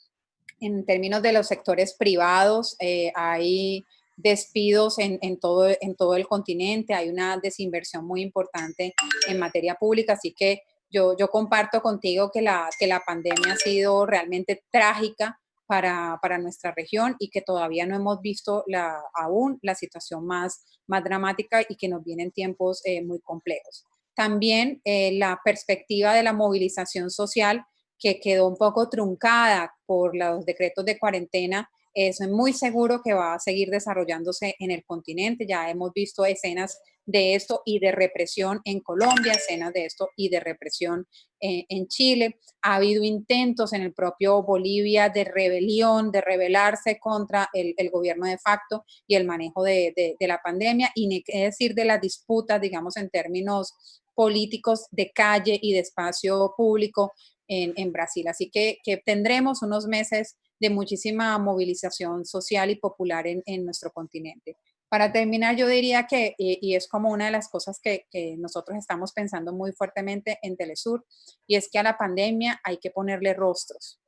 En términos de los sectores privados, hay despidos en todo el continente, hay una desinversión muy importante en materia pública, así que yo comparto contigo que la pandemia ha sido realmente trágica para nuestra región y que todavía no hemos visto aún la situación más dramática y que nos vienen tiempos muy complejos. También la perspectiva de la movilización social, que quedó un poco truncada por los decretos de cuarentena, es muy seguro que va a seguir desarrollándose en el continente. Ya hemos visto escenas de esto y de represión en Colombia, escenas de esto y de represión en Chile. Ha habido intentos en el propio Bolivia de rebelión, de rebelarse contra el gobierno de facto y el manejo de la pandemia, y ni qué decir de las disputas, digamos, en términos políticos de calle y de espacio público en Brasil. Así que tendremos unos meses de muchísima movilización social y popular en nuestro continente. Para terminar, yo diría que, y es como una de las cosas que nosotros estamos pensando muy fuertemente en Telesur, y es que a la pandemia hay que ponerle rostros.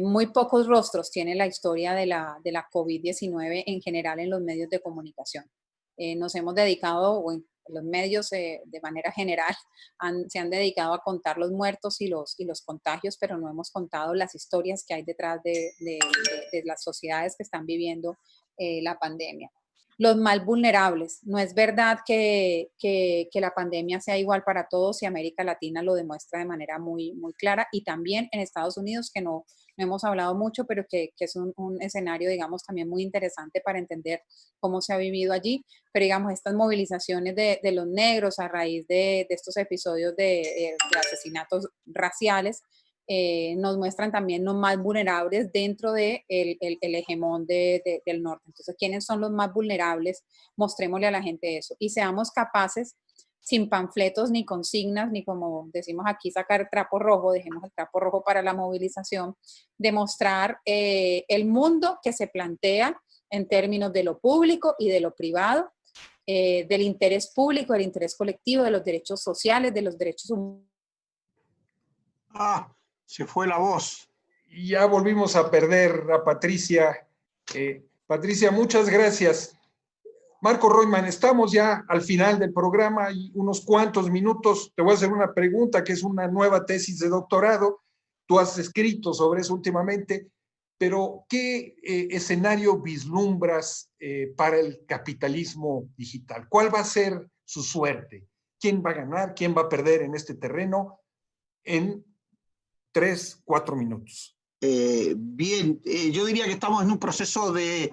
Muy pocos rostros tiene la historia de la COVID-19 en general en los medios de comunicación. Nos hemos dedicado, o en los medios de manera general, se han dedicado a contar los muertos y los contagios, pero no hemos contado las historias que hay detrás de las sociedades que están viviendo la pandemia. Los más vulnerables. No es verdad que la pandemia sea igual para todos, y América Latina lo demuestra de manera muy, muy clara, y también en Estados Unidos, que no hemos hablado mucho, pero que es un escenario, digamos, también muy interesante para entender cómo se ha vivido allí. Pero, digamos, estas movilizaciones de los negros a raíz de estos episodios de asesinatos raciales, nos muestran también los más vulnerables dentro del hegemón del norte. Entonces, ¿quiénes son los más vulnerables? Mostrémosle a la gente eso y seamos capaces, sin panfletos ni consignas, ni como decimos aquí, sacar trapo rojo, dejemos el trapo rojo para la movilización, de mostrar el mundo que se plantea en términos de lo público y de lo privado, del interés público, del interés colectivo, de los derechos sociales, de los derechos humanos. Se fue la voz. Y ya volvimos a perder a Patricia. Patricia, muchas gracias. Marco Roitman, estamos ya al final del programa y unos cuantos minutos. Te voy a hacer una pregunta que es una nueva tesis de doctorado. Tú has escrito sobre eso últimamente, pero ¿qué escenario vislumbras para el capitalismo digital? ¿Cuál va a ser su suerte? ¿Quién va a ganar? ¿Quién va a perder en este terreno? En 3-4 minutos. Bien, yo diría que estamos en un proceso de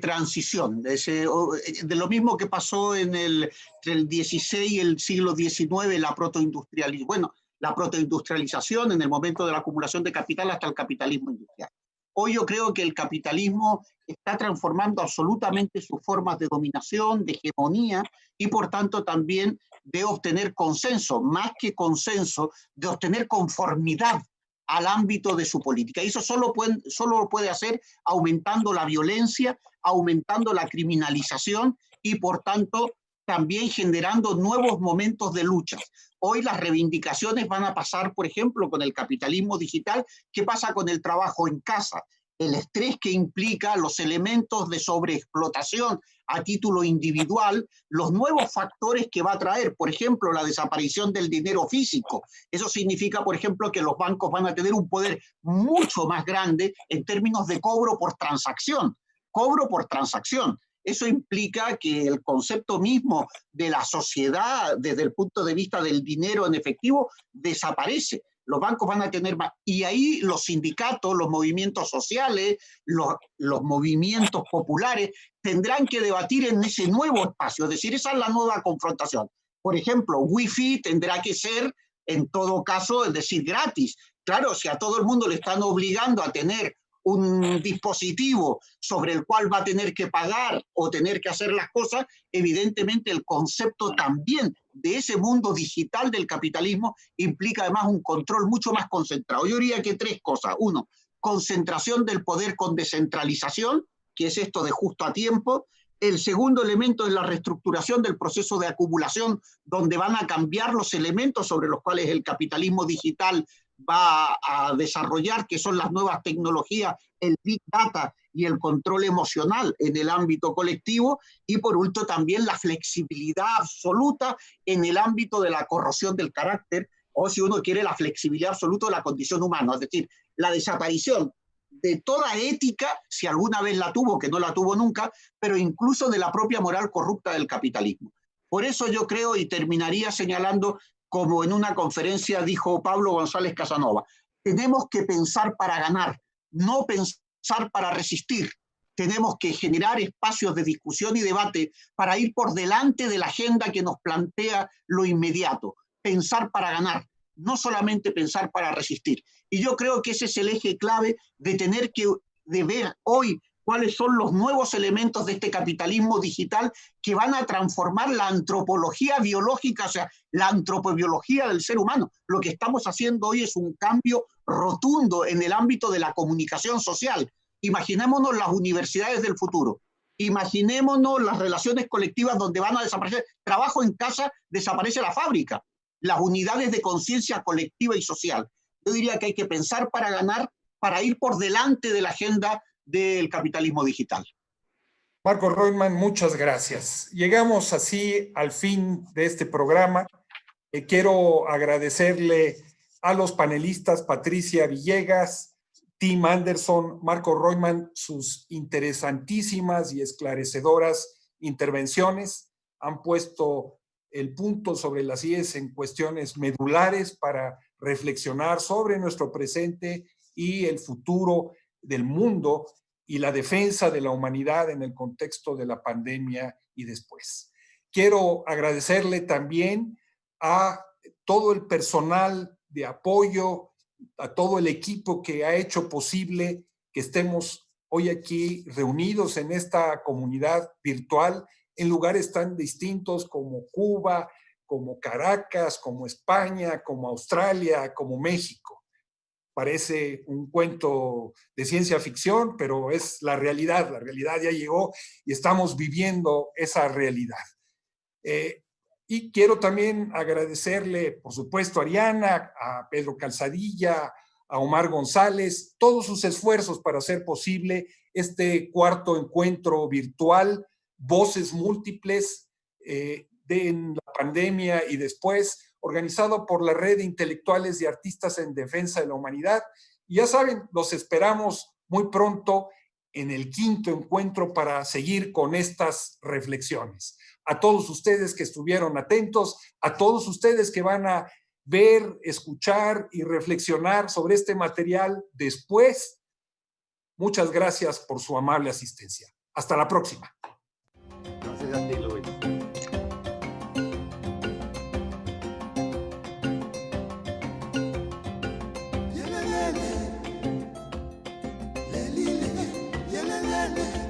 transición, de lo mismo que pasó entre el 16 y el siglo XIX, la protoindustrialización en el momento de la acumulación de capital hasta el capitalismo industrial. Hoy yo creo que el capitalismo está transformando absolutamente sus formas de dominación, de hegemonía, y por tanto también de obtener consenso, más que consenso, de obtener conformidad al ámbito de su política. Y eso solo lo puede hacer aumentando la violencia, aumentando la criminalización y, por tanto, también generando nuevos momentos de lucha. Hoy las reivindicaciones van a pasar, por ejemplo, con el capitalismo digital. ¿Qué pasa con el trabajo en casa? El estrés que implica, los elementos de sobreexplotación a título individual, los nuevos factores que va a traer, por ejemplo, la desaparición del dinero físico. Eso significa, por ejemplo, que los bancos van a tener un poder mucho más grande en términos de cobro por transacción. Cobro por transacción. Eso implica que el concepto mismo de la sociedad, desde el punto de vista del dinero en efectivo, desaparece. los bancos van a tener más. Y ahí los sindicatos, los movimientos sociales, los movimientos populares tendrán que debatir en ese nuevo espacio. Es decir, esa es la nueva confrontación. Por ejemplo, Wi-Fi tendrá que ser, en todo caso, es decir, gratis. Claro, si a todo el mundo le están obligando a tener un dispositivo sobre el cual va a tener que pagar o tener que hacer las cosas, evidentemente el concepto también de ese mundo digital del capitalismo implica además un control mucho más concentrado. Yo diría que tres cosas. Uno, concentración del poder con descentralización, que es esto de justo a tiempo. El segundo elemento es la reestructuración del proceso de acumulación, donde van a cambiar los elementos sobre los cuales el capitalismo digital va a desarrollar, que son las nuevas tecnologías, el Big Data y el control emocional en el ámbito colectivo, y por último también la flexibilidad absoluta en el ámbito de la corrosión del carácter, o si uno quiere la flexibilidad absoluta de la condición humana, es decir, la desaparición de toda ética, si alguna vez la tuvo, que no la tuvo nunca, pero incluso de la propia moral corrupta del capitalismo. Por eso yo creo, y terminaría señalando, como en una conferencia dijo Pablo González Casanova, tenemos que pensar para ganar, no pensar para resistir. Tenemos que generar espacios de discusión y debate para ir por delante de la agenda que nos plantea lo inmediato. Pensar para ganar, no solamente pensar para resistir. Y yo creo que ese es el eje clave de ver hoy cuáles son los nuevos elementos de este capitalismo digital que van a transformar la antropología biológica, o sea, la antropobiología del ser humano. Lo que estamos haciendo hoy es un cambio rotundo en el ámbito de la comunicación social. Imaginémonos las universidades del futuro. Imaginémonos las relaciones colectivas donde van a desaparecer. Trabajo en casa, desaparece la fábrica. Las unidades de conciencia colectiva y social. Yo diría que hay que pensar para ganar, para ir por delante de la agenda del capitalismo digital. Marco Roitman, muchas gracias. Llegamos así al fin de este programa. Quiero agradecerle a los panelistas Patricia Villegas, Tim Anderson, Marco Roitman, sus interesantísimas y esclarecedoras intervenciones. Han puesto el punto sobre las IES en cuestiones medulares para reflexionar sobre nuestro presente y el futuro del mundo y la defensa de la humanidad en el contexto de la pandemia y después. Quiero agradecerle también a todo el personal de apoyo, a todo el equipo que ha hecho posible que estemos hoy aquí reunidos en esta comunidad virtual en lugares tan distintos como Cuba, como Caracas, como España, como Australia, como México. Parece un cuento de ciencia ficción, pero es la realidad ya llegó y estamos viviendo esa realidad. Y quiero también agradecerle, por supuesto, a Ariana, a Pedro Calzadilla, a Omar González, todos sus esfuerzos para hacer posible este cuarto encuentro virtual, Voces Múltiples, en la pandemia y después, organizado por la Red de Intelectuales y Artistas en Defensa de la Humanidad. Y ya saben, los esperamos muy pronto en el quinto encuentro para seguir con estas reflexiones. A todos ustedes que estuvieron atentos, a todos ustedes que van a ver, escuchar y reflexionar sobre este material después, muchas gracias por su amable asistencia. Hasta la próxima. Gracias a ti, Luis. Yeah,